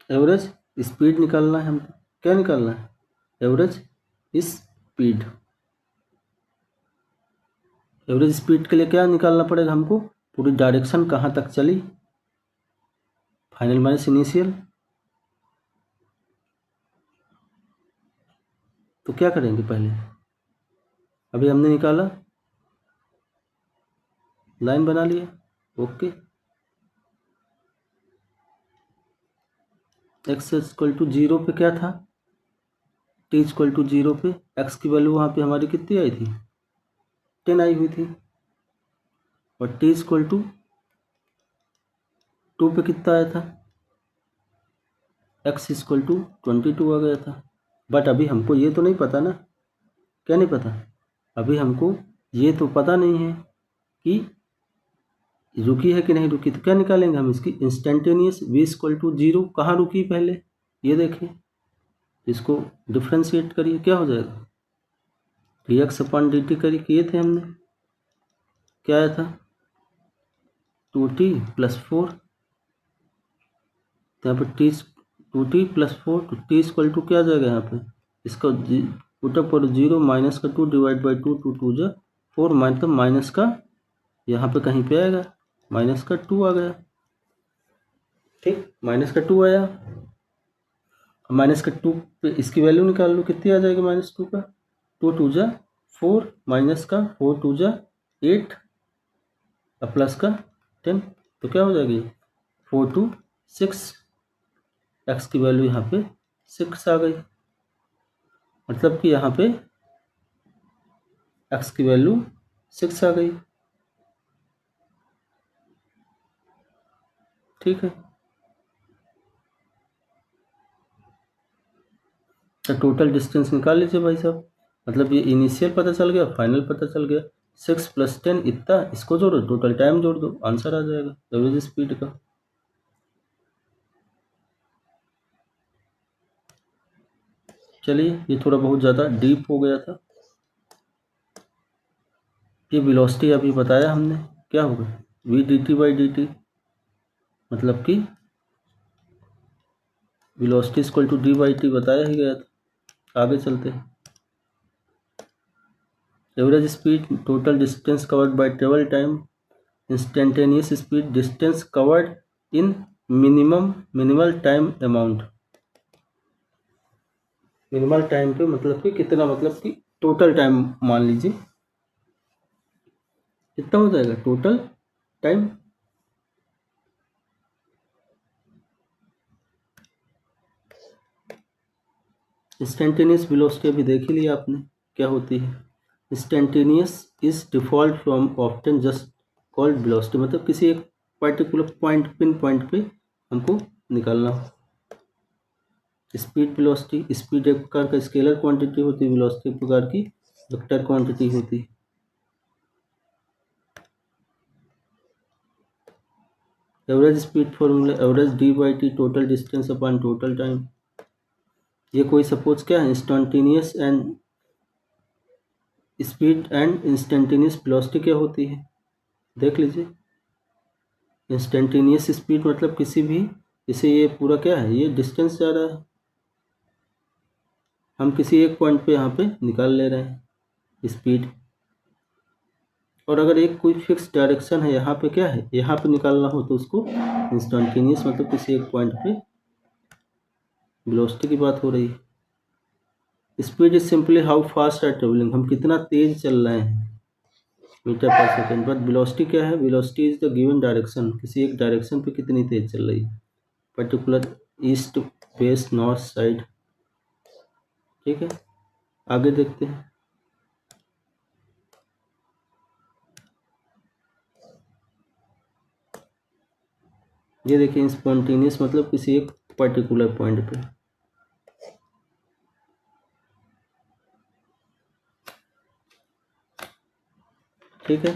एवरेज स्पीड निकालना है हमको। क्या निकालना है? Average speed. एवरेज स्पीड के लिए क्या निकालना पड़ेगा हमको? पूरी डायरेक्शन कहाँ तक चली, फाइनल माइनस इनिशियल। तो क्या करेंगे पहले? अभी हमने निकाला, लाइन बना लिया, ओके। एक्स इक्वल टू 0 पे क्या था? टी इक्वल टू 0 पे एक्स की वैल्यू वहाँ पे हमारी कितनी आई थी? 10 आई हुई थी। और टी इक्वल टू 2 पे कितना आया था? एक्स इक्वल टू 22 आ गया था। बट अभी हमको ये तो नहीं पता ना, क्या नहीं पता? अभी हमको ये तो पता नहीं है कि रुकी है कि नहीं रुकी। तो क्या निकालेंगे हम इसकी? इंस्टेंटेनियस v इक्वल टू 0 कहाँ रुकी पहले, ये देखिए, इसको डिफ्रेंशिएट करिए, क्या हो जाएगा? dx अपन dt करिए, किए थे हमने, क्या आया था? 2t प्लस 4, यहाँ पर टी 2t प्लस 4, तो t इक्वल टू क्या आ जाएगा यहाँ पे? इसका पुटअप पर 0 माइनस का 2 डिवाइड बाई 2, 2 2 जा 4, मतलब माइनस का यहाँ पे कहीं पे आएगा, माइनस का 2 आ गया। ठीक, माइनस का 2 आया। माइनस का 2 पे इसकी वैल्यू निकाल लो, कितनी आ जाएगी माइनस 2 का? 2 2 जा 4, माइनस का 4 2 जा 8, और प्लस का 10, तो क्या हो जाएगी? 4 2 6, एक्स की वैल्यू यहाँ पे 6 आ गई, मतलब कि यहाँ पे एक्स की वैल्यू 6 आ गई। ठीक है, तो टोटल डिस्टेंस निकाल लीजिए भाई साहब। मतलब ये इनिशियल पता चल गया, फाइनल पता चल गया। 6 प्लस 10 इतना, इसको जोड़ो, टोटल टाइम जोड़ दो, आंसर आ जाएगा एवरेज स्पीड का। चलिए, ये थोड़ा बहुत ज़्यादा डीप हो गया था। ये वेलोसिटी अभी बताया हमने, क्या होगा? v dt बाई dt, मतलब कि velocity equal to D by T बताया ही गया था। आगे चलते हैं। Average speed, total distance covered by travel time. Instantaneous speed, distance covered in minimal time amount. Minimal time पे मतलब कि कितना, मतलब कि टोटल टाइम मान लीजिए कितना हो जाएगा टोटल टाइम। इंस्टेंटेनियस वेलोसिटी अभी देख ही लिया आपने क्या होती है। Instantaneous is default from often just called velocity, मतलब किसी एक पर्टिकुलर पॉइंट, पिन पॉइंट पे हमको निकालना हो। स्पीड वेलोसिटी, स्पीड एक प्रकार का स्केलर क्वांटिटी होती है, वेलोसिटी एक प्रकार की वेक्टर क्वांटिटी होती है। Average speed formula average D by T total distance upon total time. ये कोई सपोज क्या है, instantaneous and speed and instantaneous velocity क्या होती है, देख लीजिए। इंस्टेंटेनियस स्पीड मतलब किसी भी, जैसे ये पूरा क्या है, ये डिस्टेंस जा रहा है, हम किसी एक पॉइंट पे यहाँ पे निकाल ले रहे हैं स्पीड, और अगर एक कोई फिक्स डायरेक्शन है, यहाँ पे क्या है, यहाँ पे निकालना हो तो उसको इंस्टेंटेनियस मतलब किसी एक पॉइंट पे वेलोसिटी की बात हो रही है। Speed is simply how fast are travelling, हम कितना तेज चल रहे हैं metre per second. But velocity क्या है, velocity is the given direction, किसी एक डायरेक्शन पे कितनी तेज चल रही है, particular east west north side. ठीक है, आगे देखते हैं। ये देखिए स्पॉन्टेनियस मतलब किसी एक पर्टिकुलर पॉइंट पे। ठीक है,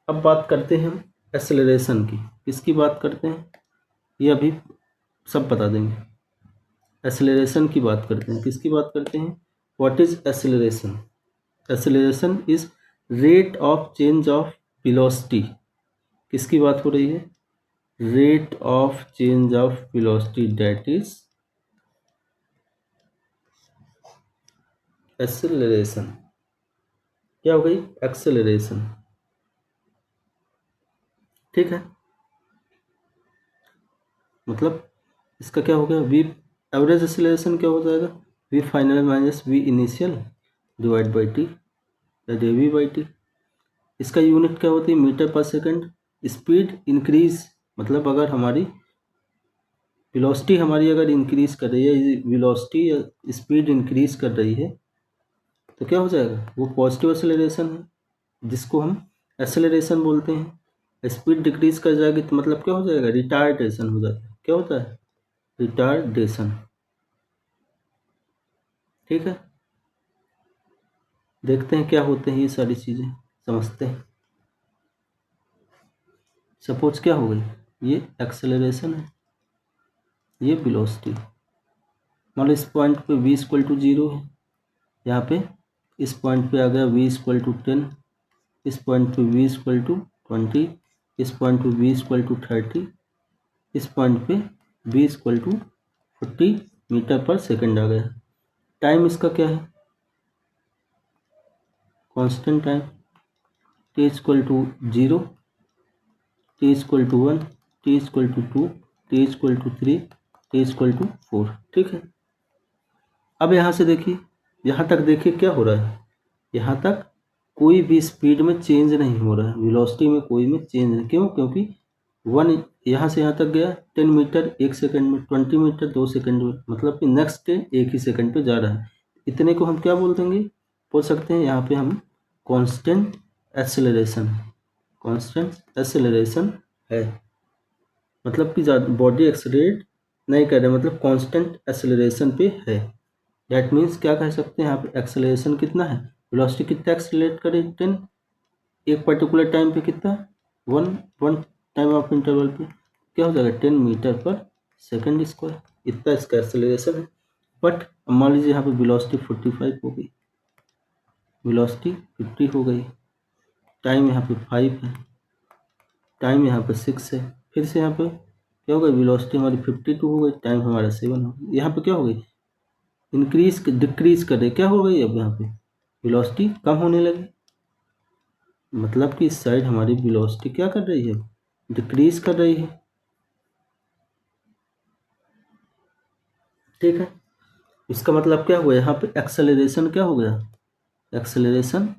अब बात करते हैं हम एक्सेलरेशन की। किसकी बात करते हैं, ये अभी सब बता देंगे। एक्सेलरेशन की बात करते हैं, किसकी बात करते हैं, what is acceleration. Acceleration is rate of change of velocity. किसकी बात हो रही है, rate of change of velocity, that is acceleration. क्या हो गई, एक्सेलरेशन। ठीक है, मतलब इसका क्या हो गया, वी एवरेज एक्सेलरेशन क्या हो जाएगा, V final minus V initial divide by T या डी वी बाई टी। इसका यूनिट क्या होती है, metre per second. Speed increase मतलब अगर हमारी वेलोसिटी हमारी अगर इंक्रीज कर रही है, वेलोसिटी या स्पीड इंक्रीज कर रही है तो क्या हो जाएगा, वो पॉजिटिव एक्सेलरेशन है जिसको हम एक्सेलरेशन बोलते हैं। स्पीड डिक्रीज कर जाएगी तो मतलब क्या हो जाएगा, रिटार्डेशन हो जाता है। क्या होता है, रिटार्डेशन। ठीक है, देखते हैं क्या होते हैं ये सारी चीज़ें, समझते हैं। सपोज क्या हो गई, ये एक्सेलरेशन है, ये वेलोसिटी। मान लो इस पॉइंट पे v इक्वल टू 0 है, यहाँ पे इस पॉइंट पे आ गया v इक्वल टू 10, इस पॉइंट पे v इक्वल टू 20, इस पॉइंट पे v इक्वल टू 30, इस पॉइंट पे v equal to 40 metre per second आ गया। टाइम इसका क्या है, constant time, t equal to 0, t equal to 1, t equal to 2, t equal to 3, t equal to 4। ठीक है, अब यहाँ से देखिए, यहाँ तक देखिए क्या हो रहा है, यहाँ तक कोई भी स्पीड में चेंज नहीं हो रहा है, वेलोसिटी में कोई में चेंज नहीं। क्यों, क्योंकि 1 यहाँ से यहाँ तक गया 10 मीटर 1 सेकंड में, 20 मीटर 2 सेकंड में, मतलब कि नेक्स्ट 1 ही सेकंड पे जा रहा है। इतने को हम क्या बोल देंगे, बोल सकते हैं यहाँ पे हम कांस्टेंट एक्सेलरेशन, कांस्टेंट एक्सेलरेशन है। मतलब कि बॉडी एक्सेलरेट नहीं कर रहे, मतलब कांस्टेंट एक्सेलरेशन पे है। दैट मीन्स क्या कह सकते हैं यहाँ पे, एक्सेलरेशन कितना है, वेलोसिटी कितना एक्सेलरेट करे 10, एक पर्टिकुलर टाइम पे कितना, one one time of interval पे क्या हो जाएगा 10 मीटर पर सेकंड स्क्वायर, इतना इसका एक्सेलरेशन है। बट मान लीजिए यहाँ पे वेलोसिटी 45 हो गई, वेलोसिटी 50 हो गई, टाइम यहाँ पे 5 है, टाइम यहाँ पे 6 है, फिर से यहाँ पे क्या हो गई, वेलोसिटी हमारी 52 हो गई, टाइम हमारा 7 हो गई। यहाँ पे क्या हो गई, इंक्रीज डिक्रीज कर रही, क्या हो गई, अब यहाँ पे वेलोसिटी कम होने लगी, मतलब कि इस साइड हमारी वेलोसिटी क्या कर रही है, डिक्रीज कर रही है। ठीक है, इसका मतलब क्या हुआ, यहाँ पे एक्सेलरेशन क्या हो गया, एक्सेलरेशन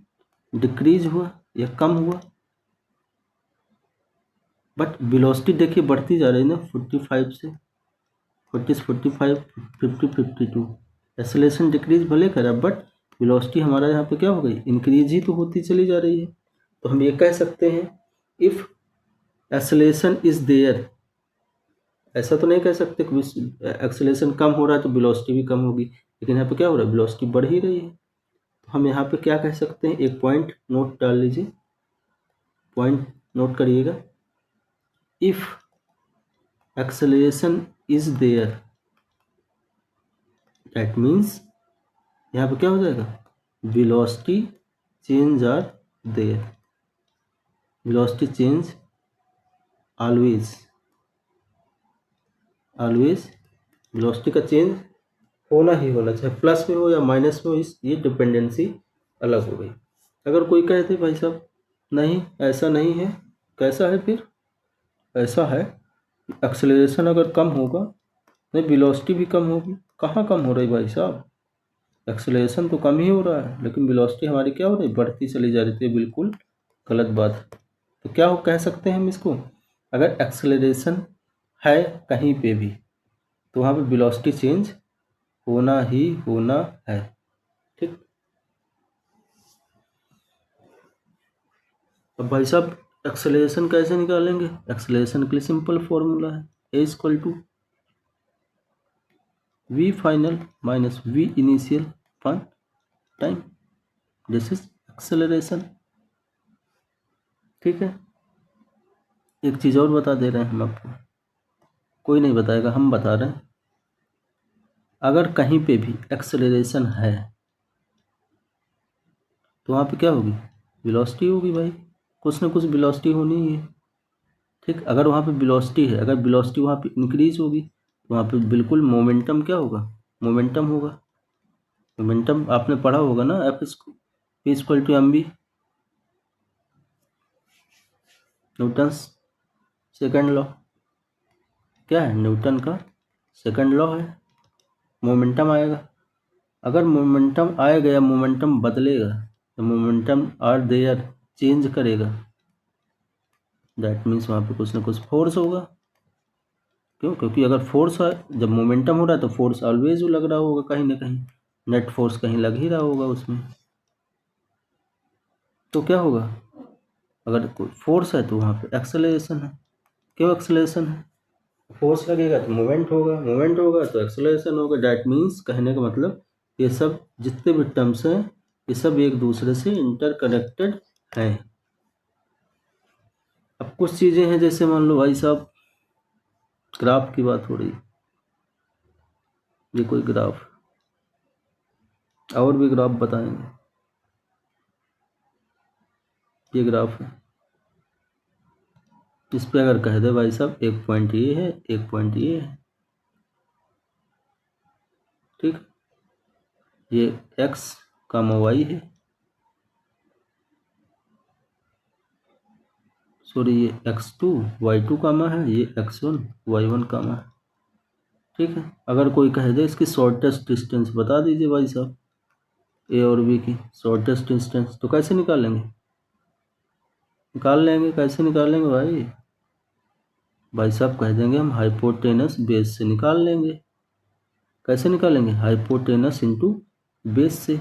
डिक्रीज हुआ या कम हुआ। बट वेलोसिटी देखिए बढ़ती जा रही है ना, 45 से 40, 45, 50, 52। एक्सेलरेशन डिक्रीज भले करा बट वेलोसिटी हमारा यहाँ पे क्या हो गई, इंक्रीज ही तो होती चली जा रही है। तो हम ये कह सकते हैं इफ एक्सेलरेशन इज देयर, ऐसा तो नहीं कह सकते कि एक्सेलरेशन कम हो रहा है तो वेलोसिटी भी कम होगी, लेकिन यहाँ पे क्या हो रहा है, वेलोसिटी बढ़ ही रही है। हम यहाँ पे क्या कह सकते हैं, एक पॉइंट नोट डाल लीजिए, पॉइंट नोट करिएगा। If acceleration is there, that means यहाँ पे क्या हो जाएगा, velocity change are there, velocity change always, always velocity का चेंज होना ही होना, चाहे प्लस में हो या माइनस में हो, इस ये डिपेंडेंसी अलग हो गई। अगर कोई कहते भाई साहब नहीं ऐसा नहीं है, कैसा है फिर, ऐसा है एक्सेलरेशन अगर कम होगा नहीं वेलोसिटी भी कम होगी। कहाँ कम हो रही भाई साहब, एक्सेलरेशन तो कम ही हो रहा है लेकिन वेलोसिटी हमारी क्या हो रही, बढ़ती चली जा रही थी, बिल्कुल गलत बात है। तो क्या हो कह सकते हैं हम इसको, अगर एक्सेलरेशन है कहीं पे भी तो वहाँ पे वेलोसिटी चेंज होना ही होना है, ठीक। अब भाई साहब एक्सेलरेशन कैसे निकालेंगे, एक्सेलरेशन के लिए सिंपल फॉर्मूला है, A equal to V final minus V initial upon time, this is acceleration, ठीक है। एक चीज़ और बता दे रहे हैं हम आपको, कोई नहीं बताएगा, हम बता रहे हैं। अगर कहीं पे भी एक्सेलरेशन है तो वहाँ पे क्या होगी, वेलोसिटी होगी भाई, कुछ ना कुछ वेलोसिटी होनी ही है, ठीक। अगर वहाँ पे वेलोसिटी है, अगर वेलोसिटी वहाँ पे इंक्रीज होगी तो वहाँ पे बिल्कुल मोमेंटम क्या होगा, मोमेंटम होगा। मोमेंटम आपने पढ़ा होगा ना, F equal to M B, Newton second law, क्या है, न्यूटन का सेकंड लॉ है। मोमेंटम आएगा, अगर मोमेंटम आएगा या मोमेंटम बदलेगा, तो मोमेंटम आर देयर चेंज करेगा, दैट मीन्स वहाँ पे कुछ ना कुछ फोर्स होगा। क्यों, क्योंकि अगर फोर्स है, जब मोमेंटम हो रहा है तो फोर्स ऑलवेज लग रहा होगा कहीं ना कहीं, नेट फोर्स कहीं लग ही रहा होगा उसमें, तो क्या होगा, अगर कोई फोर्स है तो वहाँ पे एक्सेलरेशन है। क्यों एक्सेलरेशन है, फोर्स लगेगा तो मूवमेंट होगा, मूवमेंट होगा तो एक्सेलरेशन होगा, डैट मीन्स कहने का मतलब ये सब जितने भी टर्म्स हैं ये सब एक दूसरे से इंटरकनेक्टेड हैं। अब कुछ चीज़ें हैं, जैसे मान लो भाई साहब ग्राफ की बात हो रही, ये कोई ग्राफ, और भी ग्राफ बताएंगे, ये ग्राफ है, इस पे अगर कह दे भाई साहब एक पॉइंट ये है, एक पॉइंट ये है, ठीक, ये x कामा y है, सॉरी ये x2 y2 कामा है, ये x1 y1 कामा है, ठीक है। अगर कोई कह दे इसकी शॉर्टेस्ट डिस्टेंस बता दीजिए भाई साहब, ए और बी की शॉर्टेस्ट डिस्टेंस, तो कैसे निकालेंगे, निकाल लेंगे, कैसे निकालेंगे भाई, भाई साहब कह देंगे हम हाइपोटेनस बेस से निकाल लेंगे। कैसे निकालेंगे, हाइपोटेनस इंटू बेस से।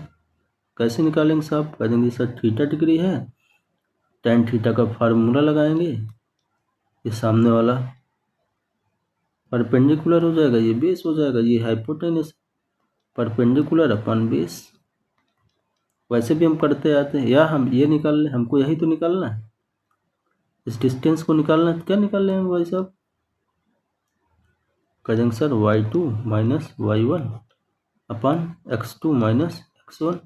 कैसे निकालेंगे साहब, कह देंगे सर थीटा डिग्री है, टेन थीटा का फार्मूला लगाएंगे, ये सामने वाला परपेंडिकुलर हो जाएगा, ये बेस हो जाएगा, ये हाइपोटेनस, परपेंडिकुलर अपन बेस। वैसे भी हम करते आते हैं, या हम ये निकाल लें, हमको यही तो निकालना है, इस डिस्टेंस को निकालना है, तो क्या निकाल लेंगे भाई साहब, कह देंगे सर y2 माइनस y1 अपन x2 माइनस x1,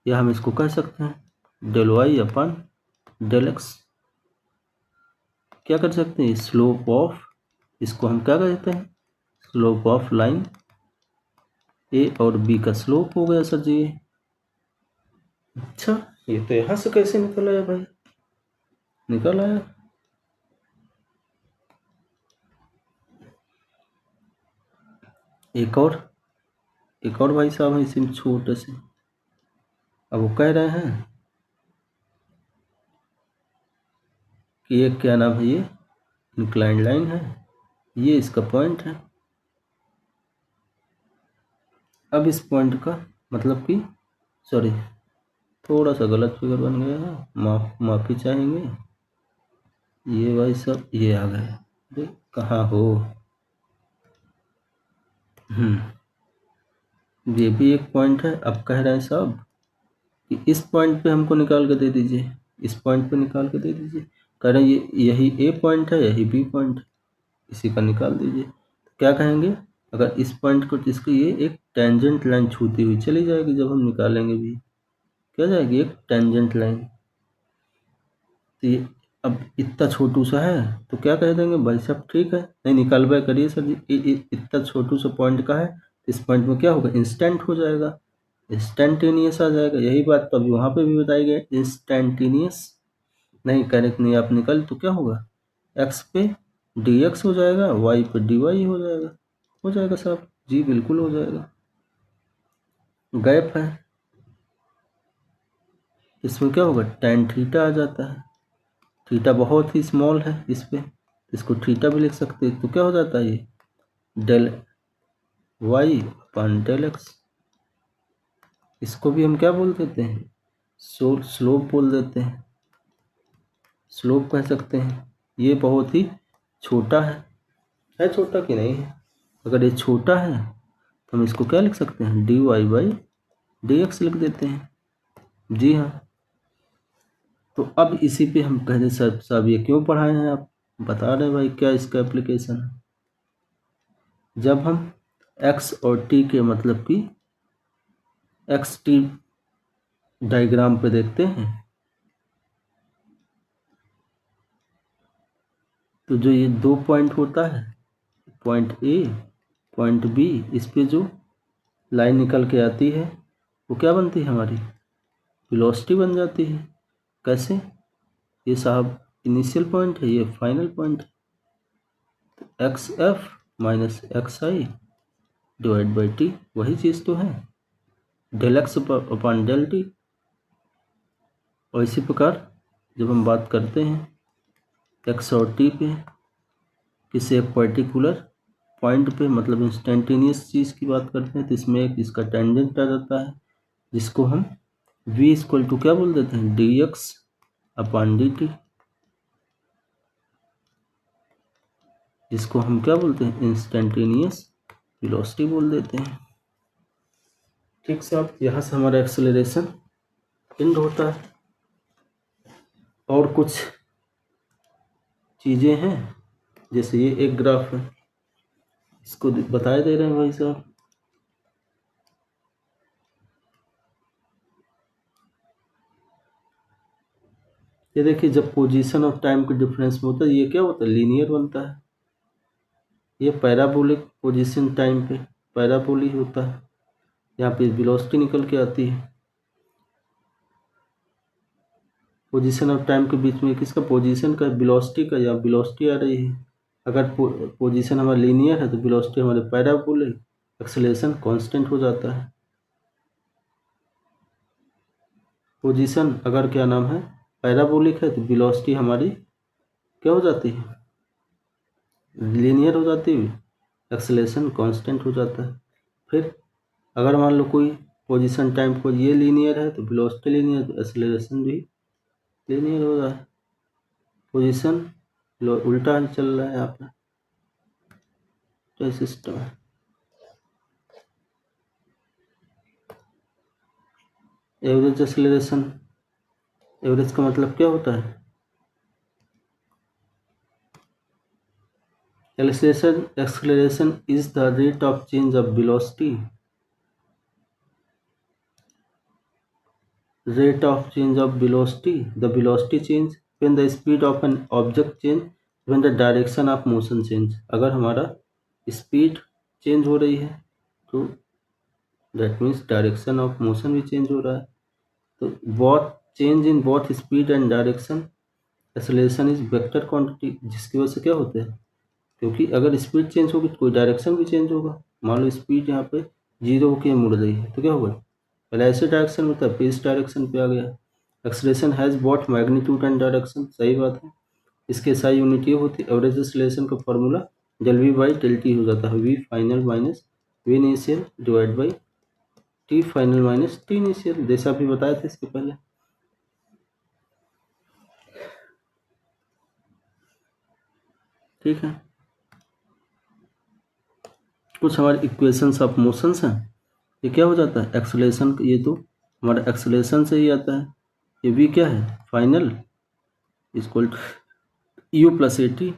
या हम इसको कह सकते हैं डेल वाई अपन डेल एक्स। क्या कर सकते हैं, स्लोप ऑफ, इसको हम क्या कहते हैं, स्लोप ऑफ लाइन, ए और बी का स्लोप हो गया सर जी। अच्छा, ये तो यहाँ से कैसे निकल आया भाई, निकल आया। एक और भाई साहब है इसी में छोटे से, अब वो कह रहे हैं कि ये क्या नाम है, ये इंक्लाइंड लाइन है, ये इसका पॉइंट है। अब इस पॉइंट का मतलब कि, सॉरी थोड़ा सा गलत फिगर बन गया है, माफ़ी चाहेंगे, ये भाई साहब ये आ गए, अरे कहाँ हो, ये भी एक पॉइंट है। अब कह रहे हैं साहब कि इस पॉइंट पे हमको निकाल के दे दीजिए, इस पॉइंट पे निकाल के दे दीजिए। कह रहे हैं ये यही ए पॉइंट है, यही बी पॉइंट है, इसी का निकाल दीजिए। तो क्या कहेंगे, अगर इस पॉइंट को, इसको ये एक टेंजेंट लाइन छूती हुई चली जाएगी जब हम निकालेंगे भी, क्या जाएगी, एक टेंजेंट लाइन। तो ये अब इतना छोटू सा है तो क्या कह देंगे, भाई साहब ठीक है, नहीं निकालवाए करिए सर जी, इतना छोटू सा पॉइंट का है, इस पॉइंट में क्या होगा, इंस्टेंट हो जाएगा, इंस्टेंटेनियस आ जाएगा। यही बात तो अभी वहाँ पे भी बताई गई, इंस्टेंटेनियस नहीं, करेक्ट नहीं आप निकल तो क्या होगा, एक्स पे dx हो जाएगा, y पे dy हो जाएगा साहब जी, बिल्कुल हो जाएगा। गैप है, इसमें क्या होगा, tan थीटा आ जाता है, थीटा बहुत ही स्मॉल है इस पे, इसको थीटा भी लिख सकते हैं, तो क्या हो जाता है ये डेल y अपन डेल x। इसको भी हम क्या बोल देते हैं, स्लोप बोल देते हैं, स्लोप कह सकते हैं। ये बहुत ही छोटा है छोटा कि नहीं है, अगर ये छोटा है तो हम इसको क्या लिख सकते हैं, dy बाई dx लिख देते हैं। जी हाँ, तो अब इसी पे हम कह दें सर साहब ये क्यों पढ़ाए हैं आप, बता रहे भाई क्या इसका एप्लीकेशन है। जब हम x और t के मतलब कि एक्स टी डायग्राम पे देखते हैं तो जो ये दो पॉइंट होता है, पॉइंट ए पॉइंट बी, इस पे जो लाइन निकल के आती है वो क्या बनती है, हमारी वेलोसिटी बन जाती है। कैसे, ये साहब इनिशियल पॉइंट है, ये फाइनल पॉइंट है, तो X F minus X I divide by T, वही चीज़ तो है, del X upon del T. और इसी प्रकार जब हम बात करते हैं एक्स और टी पे, किसी एक पर्टिकुलर पॉइंट पे मतलब इंस्टेंटेनियस चीज़ की बात करते हैं, तो इसमें एक इसका टेंजेंट आ जाता है, जिसको हम v इक्वल टू क्या बोल देते हैं, D x upon D T, जिसको हम क्या बोलते हैं, इंस्टेंटेनियस वेलोसिटी बोल देते हैं। ठीक साहब, यहाँ से हमारा एक्सेलरेशन एंड होता है। और कुछ चीज़ें हैं, जैसे ये एक ग्राफ है, इसको बताए दे रहे हैं भाई साहब, ये देखिए जब पोजीशन और टाइम के डिफरेंस में होता है ये क्या होता है, लीनियर बनता है। ये पैराबोलिक पोजीशन टाइम पे पैराबोली होता है, यहाँ पे वेलोसिटी निकल के आती है। पोजीशन और टाइम के बीच में किसका, पोजीशन का, वेलोसिटी का, या वेलोसिटी आ रही है। अगर पोजीशन हमारा लीनियर है तो वेलोसिटी हमारे पैराबोलिक, एक्सेलरेशन कांस्टेंट हो जाता है। पोजीशन अगर क्या नाम है पैराबोलिक है तो वेलोसिटी हमारी क्या हो जाती है, लीनियर हो जाती है, एक्सेलरेशन कांस्टेंट हो जाता है। फिर अगर मान लो कोई पोजीशन टाइम को ये लीनियर है तो वेलोसिटी लीनियर, तो एक्सेलरेशन भी लीनियर हो रहा है। पोजीशन उल्टा चल रहा है यहाँ पे, तो सिस्टम है। एवरेज एक्सेलरेशन, एवरेज का मतलब क्या होता है, acceleration is the rate of change of velocity, rate of change of velocity, the velocity change when the speed of an object change, when the direction of motion change। अगर हमारा speed change हो रही है तो that means direction of motion भी change हो रहा है। तो both change in both speed and direction, acceleration is vector quantity, जिसकी वजह से क्या होते हैं, क्योंकि अगर स्पीड चेंज होगी तो कोई डायरेक्शन भी चेंज होगा। मान लो स्पीड यहाँ पे 0 होके मुड़ रही है तो क्या होगा, पहले ऐसे डायरेक्शन में था, फिर इस डायरेक्शन पे आ गया। Acceleration has both magnitude and direction, सही बात है। इसके SI यूनिट ये होती है, एवरेज एक्सेलरेशन का formula del V by del T हो जाता है, V final minus V initial divide by T final minus T initial, जैसा अभी बताया था इसके पहले। ठीक है, कुछ हमारे इक्वेशंस ऑफ मोशंस हैं, ये क्या हो जाता है, एक्सेलरेशन ये तो हमारा एक्सेलरेशन से ही आता है। ये v क्या है, final equal to u plus A T.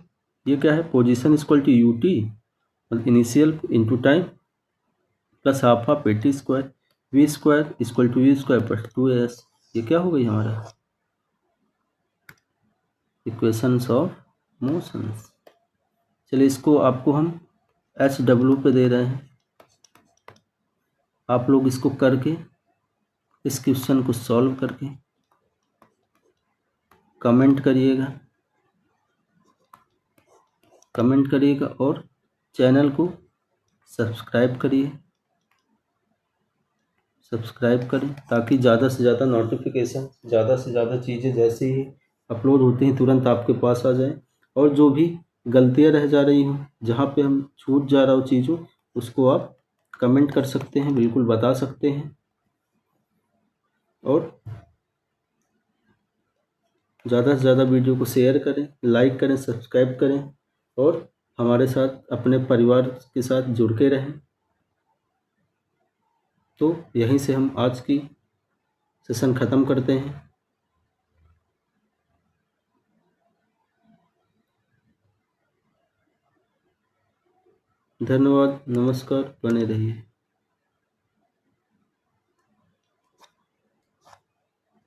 ये क्या है, position equal to U T initial into time plus half of A T square, V square equal to V square plus 2as। ये क्या हो गई हमारा इक्वेशंस ऑफ मोशंस। चलिए इसको आपको हम एच डब्ल्यू पे दे रहे हैं, आप लोग इसको करके इस क्वेश्चन को सॉल्व करके कमेंट करिएगा और चैनल को सब्सक्राइब करें ताकि ज़्यादा से ज़्यादा नोटिफिकेशन, ज़्यादा से ज़्यादा चीज़ें जैसे ही अपलोड होती हैं तुरंत आपके पास आ जाए। और जो भी गलतियां रह जा रही हों, जहाँ पे हम छूट जा रहा हो चीज़ों, उसको आप कमेंट कर सकते हैं, बिल्कुल बता सकते हैं। और ज़्यादा से ज़्यादा वीडियो को शेयर करें, लाइक करें, सब्सक्राइब करें और हमारे साथ अपने परिवार के साथ जुड़ के रहें। तो यहीं से हम आज की सेशन ख़त्म करते हैं। धन्यवाद, नमस्कार, बने रहिए।